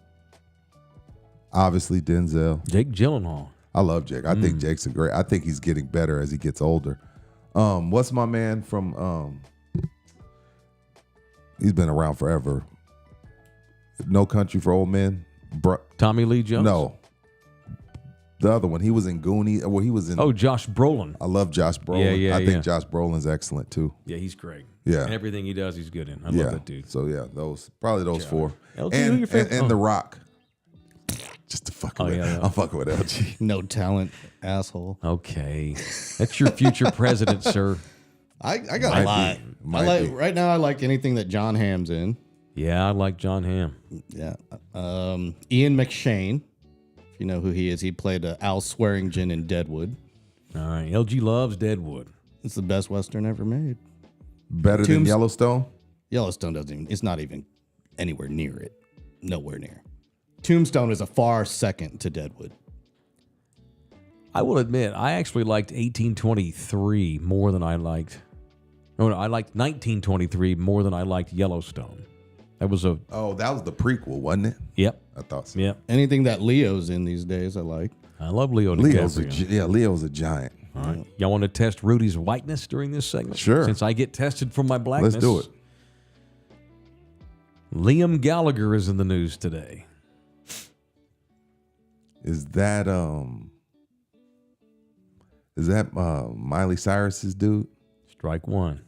obviously Denzel. Jake Gyllenhaal. I love Jake. I think Jake's I think he's getting better as he gets older. What's my man from? He's been around forever. No Country for Old Men. Tommy Lee Jones? No. The other one. He was in Goonies. Well, he was in. Oh, Josh Brolin. I love Josh Brolin. Yeah, I think Josh Brolin's excellent too. Yeah, he's great. Yeah. And everything he does, he's good in. I love that dude. So yeah, probably those 4. LG, who your favorite? And The Rock. Just to fuck with. yeah. I'm fucking with LG. No talent, asshole. Okay. That's your future president, sir. I got a lot. Might be. Right now, I like anything that John Hamm's in. Yeah, I like John Hamm. Yeah. Ian McShane. If you know who he is, he played Al Swearingen in Deadwood. All right. LG loves Deadwood. It's the best Western ever made. Better than Yellowstone? Yellowstone it's not even anywhere near it. Nowhere near. Tombstone is a far second to Deadwood. I will admit, I actually liked 1823 more than I liked. No, I liked 1923 more than I liked Yellowstone. That was that was the prequel, wasn't it? Yep. I thought so. Yep. Anything that Leo's in these days, I like. I love Leo Leo's DiCaprio. Leo's a giant. All right. Y'all want to test Rudy's whiteness during this segment? Sure. Since I get tested for my blackness. Let's do it. Liam Gallagher is in the news today. Is that Miley Cyrus's dude? Strike one.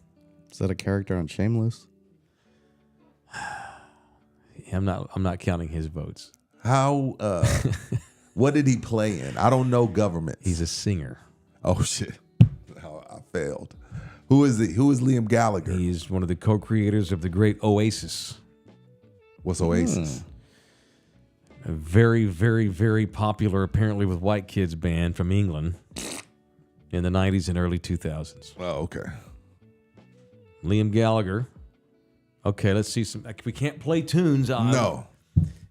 Is that a character on Shameless? I'm not counting his votes. How what did he play in? I don't know government. He's a singer. Oh shit. I failed. Who is he? Who is Liam Gallagher? He's one of the co-creators of the great Oasis. What's Oasis? A very, very, very popular, apparently with white kids band from England in the 90s and early 2000s. Oh, okay. Liam Gallagher. Okay, let's see some. We can't play tunes. No.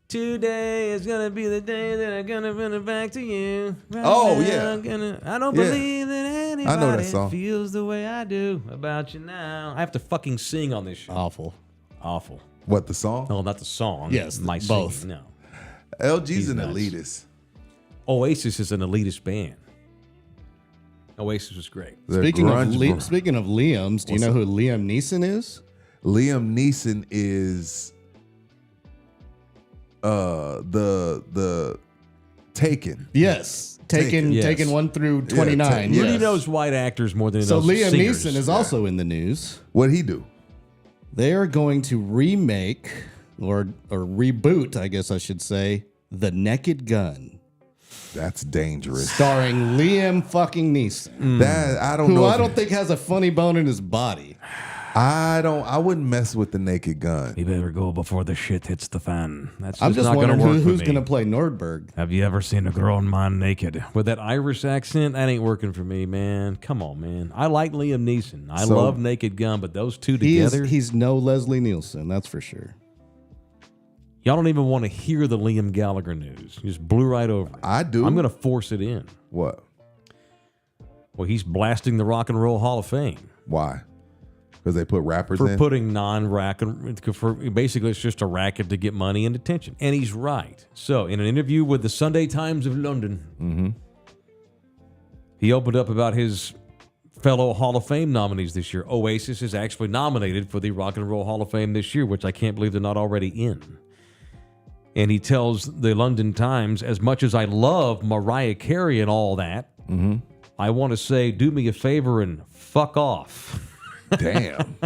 Today is gonna be the day that I'm gonna bring it back to you. Right Oh, now, yeah. I don't Yeah. believe that anybody I know that song. feels the way I do about you now. I have to fucking sing on this show. Awful. Awful. What, the song? No, not the song. Yes, my both. singing. No. LG's He's an nuts. elitist. Oasis is an elitist band. Oasis was great. They're Speaking of grunge speaking of Liam's, do you What's know who Liam Neeson is? Liam Neeson is the Taken. Yes. Taken Yes. Taken 1 through 29. Yeah. Rudy Yes. knows white actors more than he So knows Liam singers. Neeson is also in the news. What'd he do? They are going to remake or reboot, I guess I should say, The Naked Gun, That's dangerous. starring Liam fucking Neeson, That I don't who know. I don't think has a funny bone in his body. I wouldn't mess with the Naked Gun. You better go before the shit hits the fan. That's I'm just just not going to wondering work who's for going me. to play Nordberg. Have you ever seen a grown man naked? With that Irish accent, that ain't working for me, man. Come on, man. I like Liam Neeson. I So- love Naked Gun, but those two together, He's no Leslie Nielsen, that's for sure. y'all don't even want to hear the Liam Gallagher news. You just blew right over it. I do. I'm going to force it in. What? Well, he's blasting the Rock and Roll Hall of Fame Why? Because they put rappers for in? putting basically it's just a racket to get money and attention. And he's right. So, in an interview with the Sunday Times of London, he opened up about his fellow Hall of Fame nominees this year. Oasis is actually nominated for the Rock and Roll Hall of Fame this year, which I can't believe they're not already in. And he tells the London Times, as much as I love Mariah Carey and all that, I want to say, do me a favor and fuck off. Damn.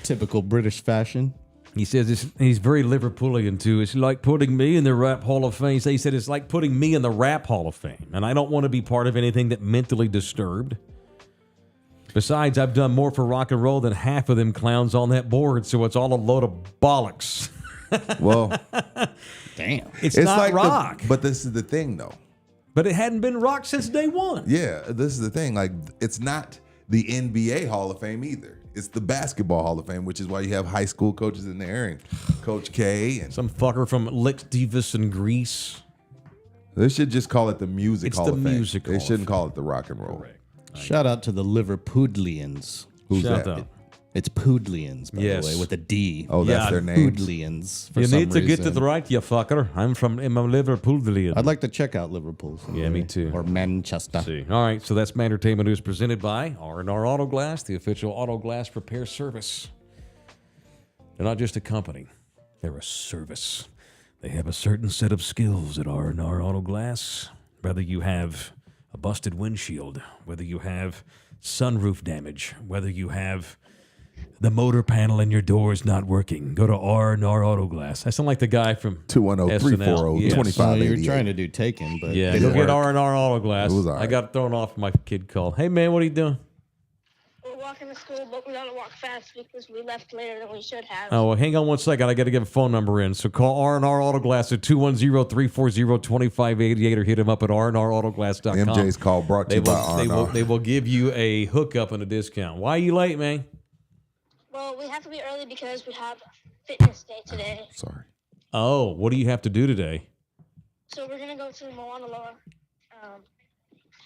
Typical British fashion. He says he's very Liverpoolian too. It's like putting me in the Rap Hall of Fame. He said it's like putting me in the Rap Hall of Fame. And I don't want to be part of anything that mentally disturbed. Besides, I've done more for rock and roll than half of them clowns on that board, so it's all a load of bollocks. Well, Damn. It's not like rock. but this is the thing, though. But it hadn't been rock since day one. Yeah, this is the thing. Like, it's not the NBA Hall of Fame either. It's the Basketball Hall of Fame, which is why you have high school coaches in there and Coach K. And Some fucker from Lick Davis in Greece. they should just call it the Music It's Hall the of Fame. Music They Hall of shouldn't call it the Rock and Roll. Shout out to the Liverpudlians. Who's Shout that? out. It's Pudlians, by Yes. the way, with a D. Oh, that's Yeah, their name. Pudlians. For You some need to get reason. it right, you fucker. I'm from Liverpool. I'd like to check out Liverpool. Yeah, me too. Or Manchester. See. All right, so that's my entertainment news presented by R&R Auto Glass, the official auto glass repair service. They're not just a company; they're a service. They have a certain set of skills at R&R Auto Glass. Whether you have a busted windshield, whether you have sunroof damage, whether you have the motor panel in your door is not working, go to R&R Auto Glass. I sound like the guy from 210-340-2588. Well, you were trying to do Taken, but Yeah, didn't go get work. R&R Auto Glass. It was all I right. got thrown off. My kid called. Hey, man, what are you doing? We're walking to school, but we gotta walk fast because we left later than we should have. Oh, well, hang on one second. I got to get a phone number in. So call R&R Auto Glass at 210-340-2588 or hit them up at rnautoglass.com. MJ's call brought to you by R&R. They will give you a hookup and a discount. Why are you late, man? Well, we have to be early because we have fitness day today. Sorry. Oh, what do you have to do today? So we're gonna go to Mauna Loa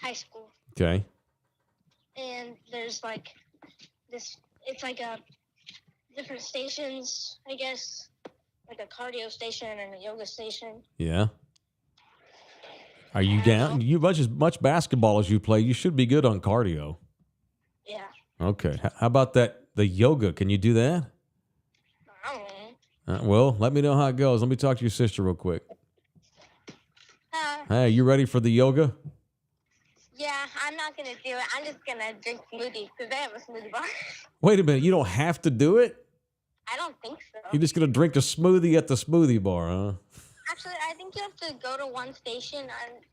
High School, Okay. and there's like this. It's like a different stations, I guess, like a cardio station and a yoga station. Yeah. Are you down? You much basketball as you play, you should be good on cardio. Yeah. Okay. How about the yoga? Can you do that? I don't know. Well, let me know how it goes. Let me talk to your sister real quick. Uh, Hey, you ready for the yoga? yeah, I'm not gonna do it. I'm just gonna drink smoothie because they have a smoothie bar. Wait a minute. You don't have to do it? I don't think so. You're just going to drink a smoothie at the smoothie bar, huh? Actually, I think you have to go to one station and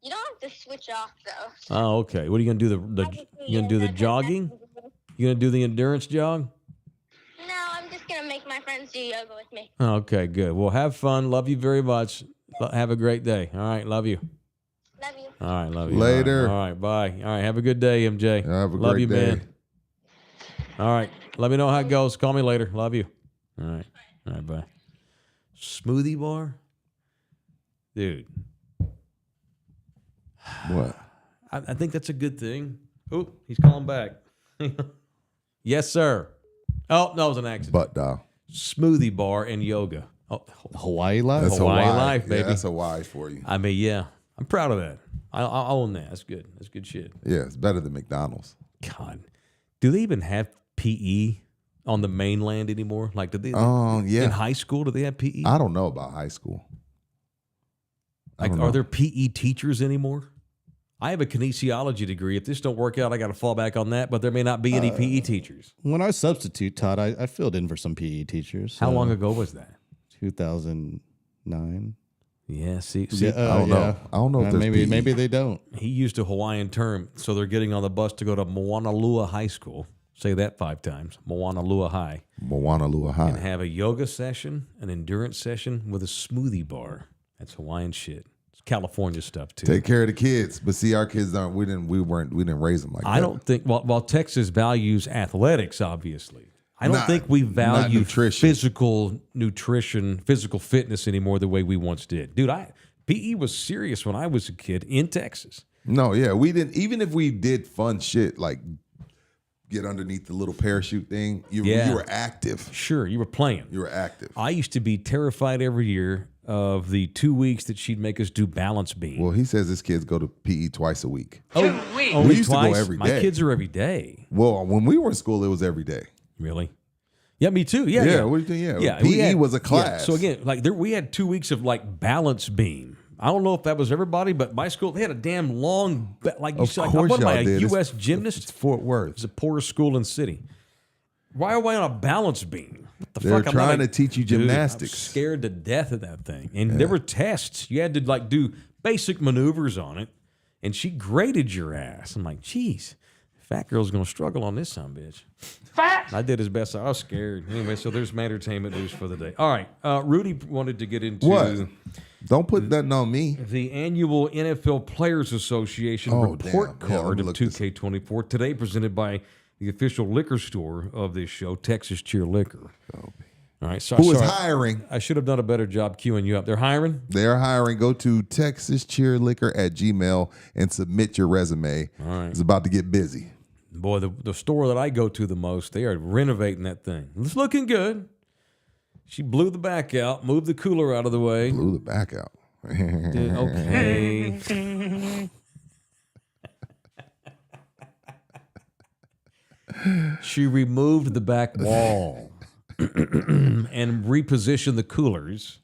you don't have to switch off though. Oh, okay. What are you going to do? You going to do the jogging? You going to do the endurance jog? No, I'm just gonna make my friends do yoga with me. Okay, good. Well, have fun. Love you very much. Have a great day. All right. Love you. Love you. All right. Love you. Later. All right. Bye. All right. Have a good day, MJ. Have a Love great you, day. man. All right. Let me know how it goes. Call me later. Love you. All right. All right. Bye. Smoothie bar? Dude, What? I think that's a good thing. Oh, he's calling back. Yes, sir. Oh, no, it was an accident. Butt dial. Smoothie bar and yoga. Oh, Hawaii Live? That's Hawaii Hawaii life, Yeah, baby. that's Hawaii for you. I mean, yeah. I'm proud of that. I own that. That's good. That's good shit. Yeah, it's better than McDonald's. God. Do they even have PE on the mainland anymore? Like, did they? Yeah. In high school, do they have PE? I don't know about high school. I Like, don't are know. there PE teachers anymore? I have a kinesiology degree. If this don't work out, I got to fall back on that. But there may not be any PE teachers. When I substitute taught, I filled in for some PE teachers. How long ago was that? 2009. Yeah, see, I don't know. I don't know if there's maybe PE. maybe they don't. he used a Hawaiian term, so they're getting on the bus to go to Mauna Loa High School. Say that 5 times. Mauna Loa High. Mauna Loa High. And have a yoga session, an endurance session with a smoothie bar. That's Hawaiian shit. It's California stuff too. Take care of the kids, but see, our kids don't. We didn't raise them like that. I don't think. While Texas values athletics, obviously, I don't Not- think we not value nutrition. physical nutrition, physical fitness anymore the way we once did. Dude, PE was serious when I was a kid in Texas. No, yeah, we didn't. Even if we did fun shit like get underneath the little parachute thing, you were active. Sure, you were playing. You were active. I used to be terrified every year of the 2 weeks that she'd make us do balance beam. Well, he says his kids go to PE twice a week. Only We used to go twice? every My day. kids are every day. Well, when we were in school, it was every day. Really? Yeah, me too. Yeah, Yeah, what do you think? Yeah, we PE was a yeah, class. so again, like we had 2 weeks of like balance beam. I don't know if that was everybody, but my school they had a damn long like you Of said. course What am I, y'all a did. U.S. It's gymnast? Fort Worth. It's the poorest school in the city. Why are we on a balance beam? What the They're fuck? I'm trying like, to teach you dude, gymnastics. I'm scared to death of that thing. And there were tests. You had to like do basic maneuvers on it, and she graded your ass. I'm like, geez, Fat girl's going to struggle on this son, bitch. Fat. I did his best. I was scared. Anyway, so there's my entertainment news for the day. All right. Rudy wanted to get into What? Don't put nothing on me. the annual NFL Players Association report card of 2K24 today, presented by the official liquor store of this show, Texas Cheer Liquor. All right. So Who is hiring? I should have done a better job queuing you up. They're hiring? They're hiring. Go to TexasCheerLiquor@gmail and submit your resume. All right. It's about to get busy. Boy, the store that I go to the most, they are renovating that thing. It's looking good. She blew the back out, moved the cooler out of the way. Blew the back out. Okay. She removed the back wall and repositioned the coolers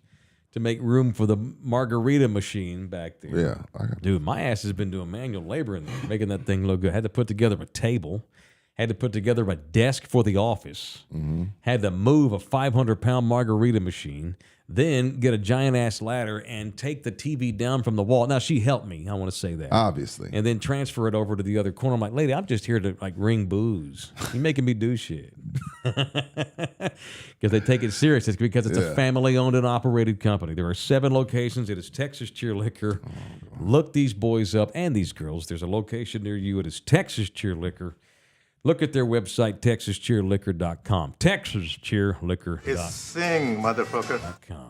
to make room for the margarita machine back there. Yeah. Dude, my ass has been doing manual labor in there, making that thing look good. Had to put together a table. Had to put together a desk for the office. Had to move a 500-pound margarita machine. Then get a giant-ass ladder and take the TV down from the wall. Now, she helped me. I want to say that. Obviously. And then transfer it over to the other corner. I'm like, lady, I'm just here to like ring booze. You're making me do shit. Because they take it serious. It's because it's a family-owned and operated company. There are 7 locations. It is Texas Cheer Liquor. Look these boys up and these girls. There's a location near you. It is Texas Cheer Liquor. Look at their website, TexasCheerLiquor.com. TexasCheerLiquor.com. Sing, motherfucker.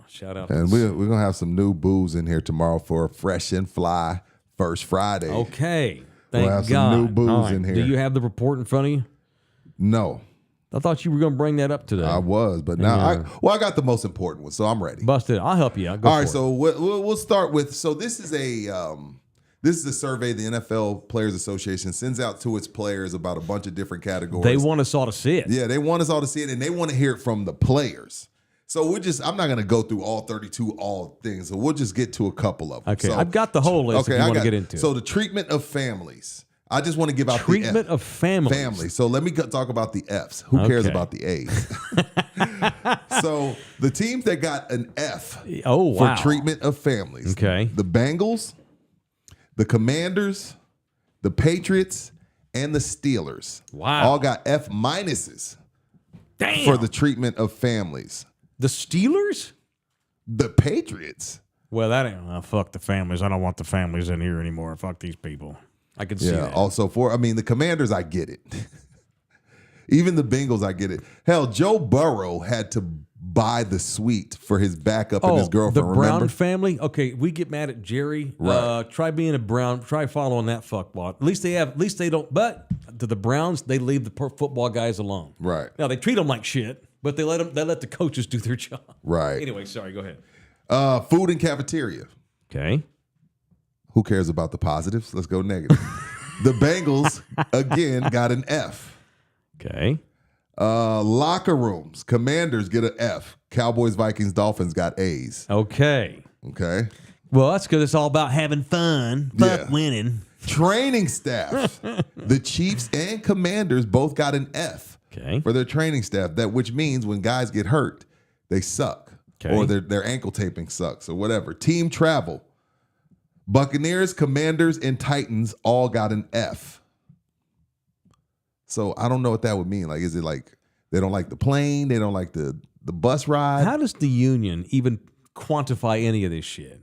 Shout out. And we're going to have some new booze in here tomorrow for Fresh and Fly First Friday. Okay. Thank We'll have God. some new booze All right. in here. Do you have the report in front of you? No, I thought you were going to bring that up today. I was, but now I got the most important one, so I'm ready. Busted. I'll help you out. Go All for right, it. so we'll start with. So this is a survey the NFL Players Association sends out to its players about a bunch of different categories. They want us all to see it. Yeah, they want us all to see it, and they want to hear it from the players. So I'm not going to go through all 32 things, so we'll just get to a couple of them. Okay, So, I've got the whole list if you want to get into it. So the treatment of families. I just want to give out Treatment the of families. Family. So let me talk about the Fs. Who cares about the A's? So the teams that got an F for treatment of families. Okay. The Bengals, the Commanders, the Patriots, and the Steelers. Wow. All got F minuses Damn. for the treatment of families. The Steelers? The Patriots. Well, that ain't. Fuck the families. I don't want the families in here anymore. Fuck these people. I can see that. Also the Commanders, I get it. Even the Bengals, I get it. Hell, Joe Burrow had to buy the suite for his backup and his girlfriend. The Brown remember? family. Okay, we get mad at Jerry. Right. Try being a Brown. Try following that fuckball. At least they don't. But to the Browns, they leave the football guys alone. Right. Now they treat them like shit, but they let the coaches do their job. Right. Anyway, sorry. Go ahead. Food and cafeteria. Okay. Who cares about the positives? Let's go negative. The Bengals again got an F. Okay. Locker rooms. Commanders get an F. Cowboys, Vikings, Dolphins got A's. Okay. Okay. Well, that's because it's all about having fun. Fuck winning. Training staff. The Chiefs and Commanders both got an F for their training staff. Which means when guys get hurt, they suck. Or their ankle taping sucks or whatever. Team travel. Buccaneers, Commanders, and Titans all got an F. So I don't know what that would mean. Like, is it like they don't like the plane? They don't like the bus ride? How does the union even quantify any of this shit?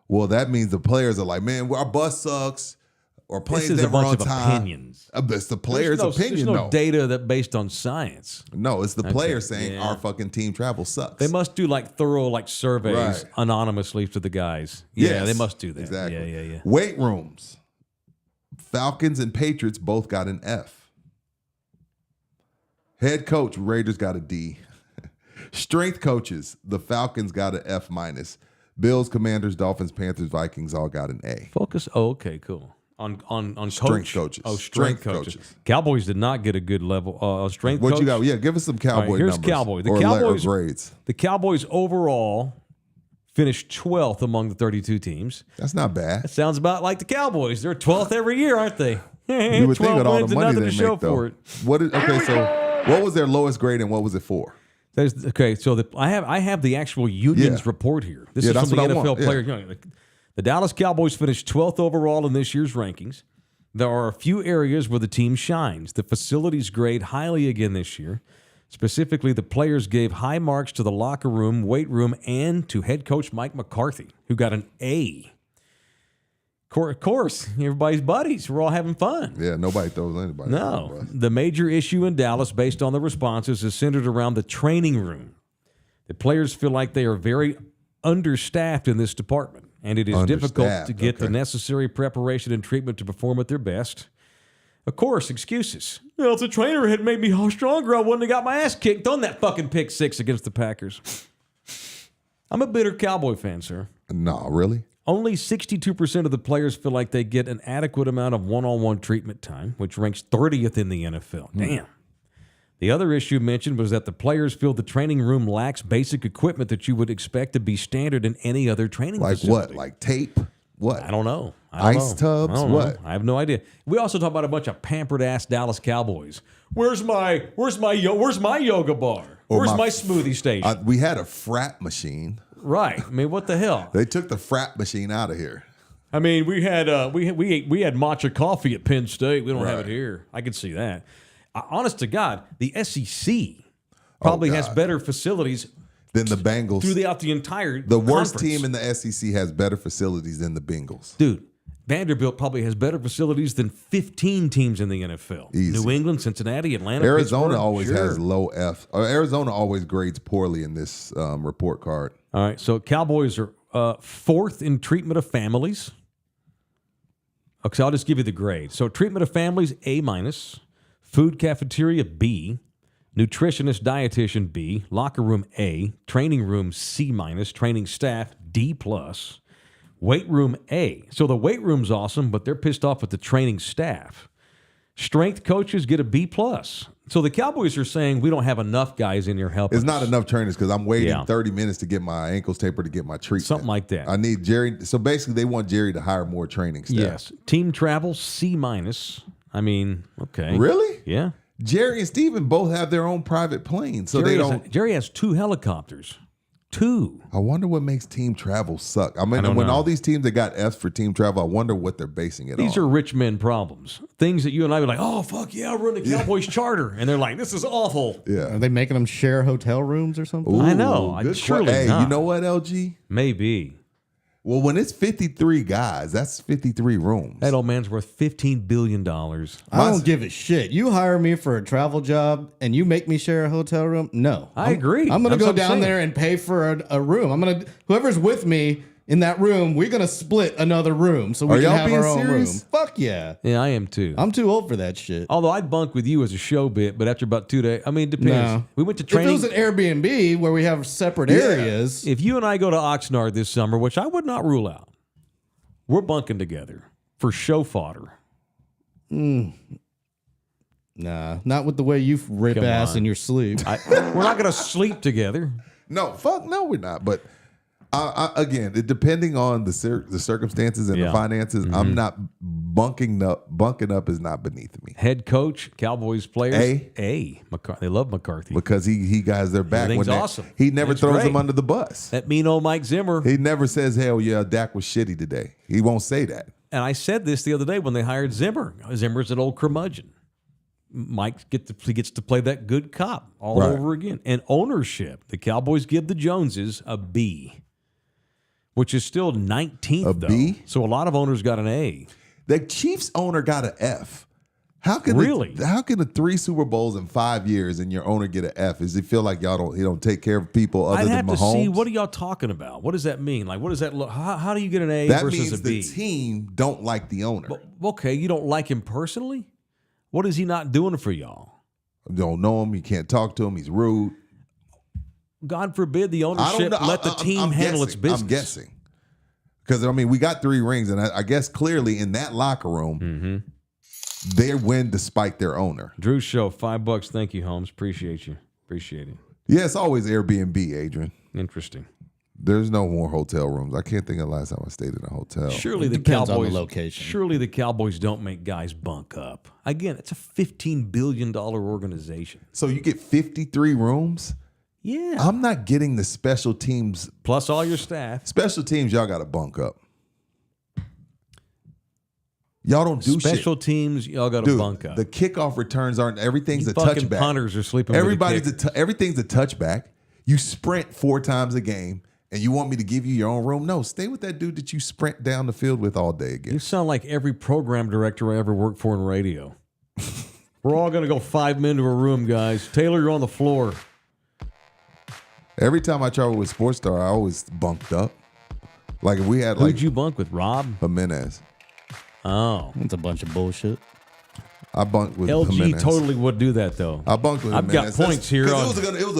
Well, that means the players are like, man, our bus sucks. Or planes This is a never bunch on of time. opinions. It's the player's opinion, There's no though. data that based on science. No, it's the player saying our fucking team travel sucks. They must do like thorough surveys anonymously to the guys. Yeah, Yes, they must do that. Exactly. Yeah. Weight rooms. Falcons and Patriots both got an F. Head coach, Raiders got a D. Strength coaches, the Falcons got an F minus. Bills, Commanders, Dolphins, Panthers, Vikings all got an A. Focus. Oh, okay, cool. On Strength coaches. Oh, strength coaches. Cowboys did not get a good level. Strength. What coach. you got? Yeah, give us some Cowboy here's numbers. Cowboy. or grades. The Cowboys overall finished 12th among the 32 teams. That's not bad. That sounds about like the Cowboys. They're 12th every year, aren't they? You would think with all the money they make, show though. for it. So what was their lowest grade and what was it for? So I have the actual union's report here. This is that's from the what I NFL want. players. The Dallas Cowboys finished 12th overall in this year's rankings. There are a few areas where the team shines. The facilities grade highly again this year. Specifically, the players gave high marks to the locker room, weight room, and to head coach Mike McCarthy, who got an A. Of course, everybody's buddies. We're all having fun. Yeah, nobody throws anybody. No. The major issue in Dallas, based on the responses, is centered around the training room. The players feel like they are very understaffed in this department, and it is difficult to get the necessary preparation and treatment to perform at their best. Of course, excuses. Well, if the trainer had made me stronger, I wouldn't have got my ass kicked on that fucking pick six against the Packers. I'm a bitter Cowboy fan, sir. No, really? Only 62% of the players feel like they get an adequate amount of one-on-one treatment time, which ranks 30th in the NFL. Damn. The other issue mentioned was that the players feel the training room lacks basic equipment that you would expect to be standard in any other training facility. Like what? Like tape? What? I don't know. Ice tubs? I don't What? know. I have no idea. We also talk about a bunch of pampered ass Dallas Cowboys. Where's my yoga bar? Where's my smoothie station? We had a frat machine. Right. I mean, what the hell? They took the frat machine out of here. I mean, we had matcha coffee at Penn State. We don't have it here. I can see that. Honest to God, the SEC probably has better facilities than the Bengals throughout the entire The worst conference. team in the SEC has better facilities than the Bengals. Dude, Vanderbilt probably has better facilities than 15 teams in the NFL. Easy. New England, Cincinnati, Atlanta, Arizona Pittsburgh, always sure. has low F. Arizona always grades poorly in this report card. All right, so Cowboys are fourth in treatment of families. Okay, so I'll just give you the grade. So treatment of families, A-. Food cafeteria, B. Nutritionist, dietitian, B. Locker room, A. Training room, C-. Training staff, D+. Weight room, A. So the weight room's awesome, but they're pissed off with the training staff. Strength coaches get a B+. So the Cowboys are saying we don't have enough guys in here helping It's not us. enough trainers because I'm waiting 30 minutes to get my ankles tapered to get my treatment. Something like that. I need Jerry. So basically, they want Jerry to hire more training staff. Yes. Team travel, C-. I mean, okay. Really? Yeah. Jerry and Steven both have their own private planes, so they don't. Jerry has 2 helicopters. 2. I wonder what makes team travel suck. I mean, don't when know. all these teams that got Fs for team travel, I wonder what they're basing it on. These are rich men problems. Things that you and I be like, oh, fuck yeah, we're in the Cowboys charter. And they're like, this is awful. Yeah. Are they making them share hotel rooms or something? Ooh, I know. good Surely Hey, not. you know what, LG? Maybe. Well, when it's 53 guys, that's 53 rooms. That old man's worth $15 billion. I don't give a shit. You hire me for a travel job and you make me share a hotel room? No. I agree. I'm going to That's go what I'm down saying. there and pay for a room. Whoever's with me in that room, we're going to split another room so we Are can y'all have being our own serious? room. Fuck yeah. Yeah, I am too. I'm too old for that shit. Although I'd bunk with you as a show bit, but after about 2 days, I mean, it depends. No. We went to If it training. was an Airbnb where we have separate areas, If you and I go to Oxnard this summer, which I would not rule out, we're bunking together for show fodder. nah, not with the way you rip Come ass on. in your sleep. We're not going to sleep together. No, we're not. But again, depending on the circumstances and Yeah. the finances, I'm not bunking up. Bunking up is not beneath me Head coach, Cowboys players. A. They love McCarthy. because he guys their back. Everything's when they're- awesome. He never That's throws great. them under the bus. That mean old Mike Zimmer. He never says, "Hell yeah, Dak was shitty today." He won't say that. And I said this the other day when they hired Zimmer. Zimmer's an old curmudgeon. Mike gets to play that good cop all Right. over again. And ownership, the Cowboys give the Joneses a B, which is still 19th, A though. B? So a lot of owners got an A. The Chiefs owner got an F. How can Really? how can the 3 Super Bowls in 5 years and your owner get an F? Does he feel like he don't take care of people other I'd than have to Mahomes? see, what are y'all talking about? What does that mean? Like, what does that look? How do you get an A that versus means a B? the team don't like the owner. Okay, you don't like him personally? What is he not doing for y'all? You don't know him. You can't talk to him. He's rude. God forbid the I don't ownership know. let the team I'm handle its guessing. business. I'm guessing. Because, I mean, we got 3 rings, and I guess clearly in that locker room, they win despite their owner. Drew Show, $5. Thank you, Holmes. Appreciate you. Appreciate it. Yeah, it's always Airbnb, Adrian. Interesting. There's no more hotel rooms. I can't think of the last time I stayed in a hotel. Surely It the depends on the Cowboys. location. Surely the Cowboys don't make guys bunk up. Again, it's a $15 billion organization. So you get 53 rooms? Yeah. I'm not getting the special teams. Plus all your staff. Special teams, y'all got to bunk up. Y'all don't do Special shit. teams, y'all got to Dude, bunk up. the kickoff returns aren't everything's You a fucking touchback. punters are sleeping with the Everything's a touchback. You sprint 4 times a game, and you want me to give you your own room? No, stay with that dude that you sprint down the field with all day You again. sound like every program director I ever worked for in radio. We're all going to go 5 men to a room, guys. Taylor, you're on the floor. Every time I travel with Sports Star, I always bunked up. Like if we had like Who'd you bunk with, Rob? Jimenez. Oh. It's a bunch of bullshit. I bunked with LG Jimenez. totally would do that, though. I bunked with I've got Jimenez. points here 'Cause on- It was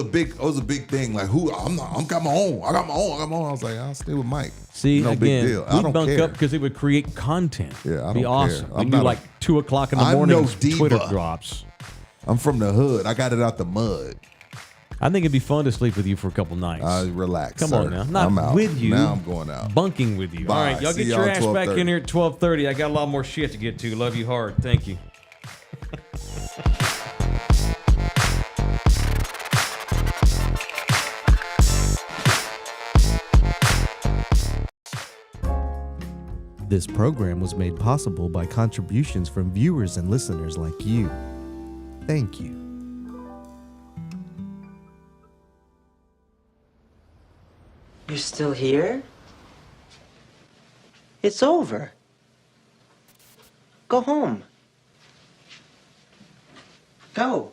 a big thing. Like I'm got my own. I got my own. I was like, I'll stay with Mike. See, no again, big deal. I we'd don't bunk care. up because it would create content. Yeah, I Be don't awesome. care. We'd I'm do not like 2 o'clock in the I'm morning no Twitter diva. drops. I'm from the hood. I got it out the mud. I think it'd be fun to sleep with you for a couple nights. Relax. Come sir. on now. Not I'm out. with you. Now I'm going out. Bunking with you. Bye. All right, y'all See get y'all your at ass back 12:30. in here at 12:30. I got a lot more shit to get to. Love you hard. Thank you. This program was made possible by contributions from viewers and listeners like you. Thank you. You're still here? It's over. Go home. Go.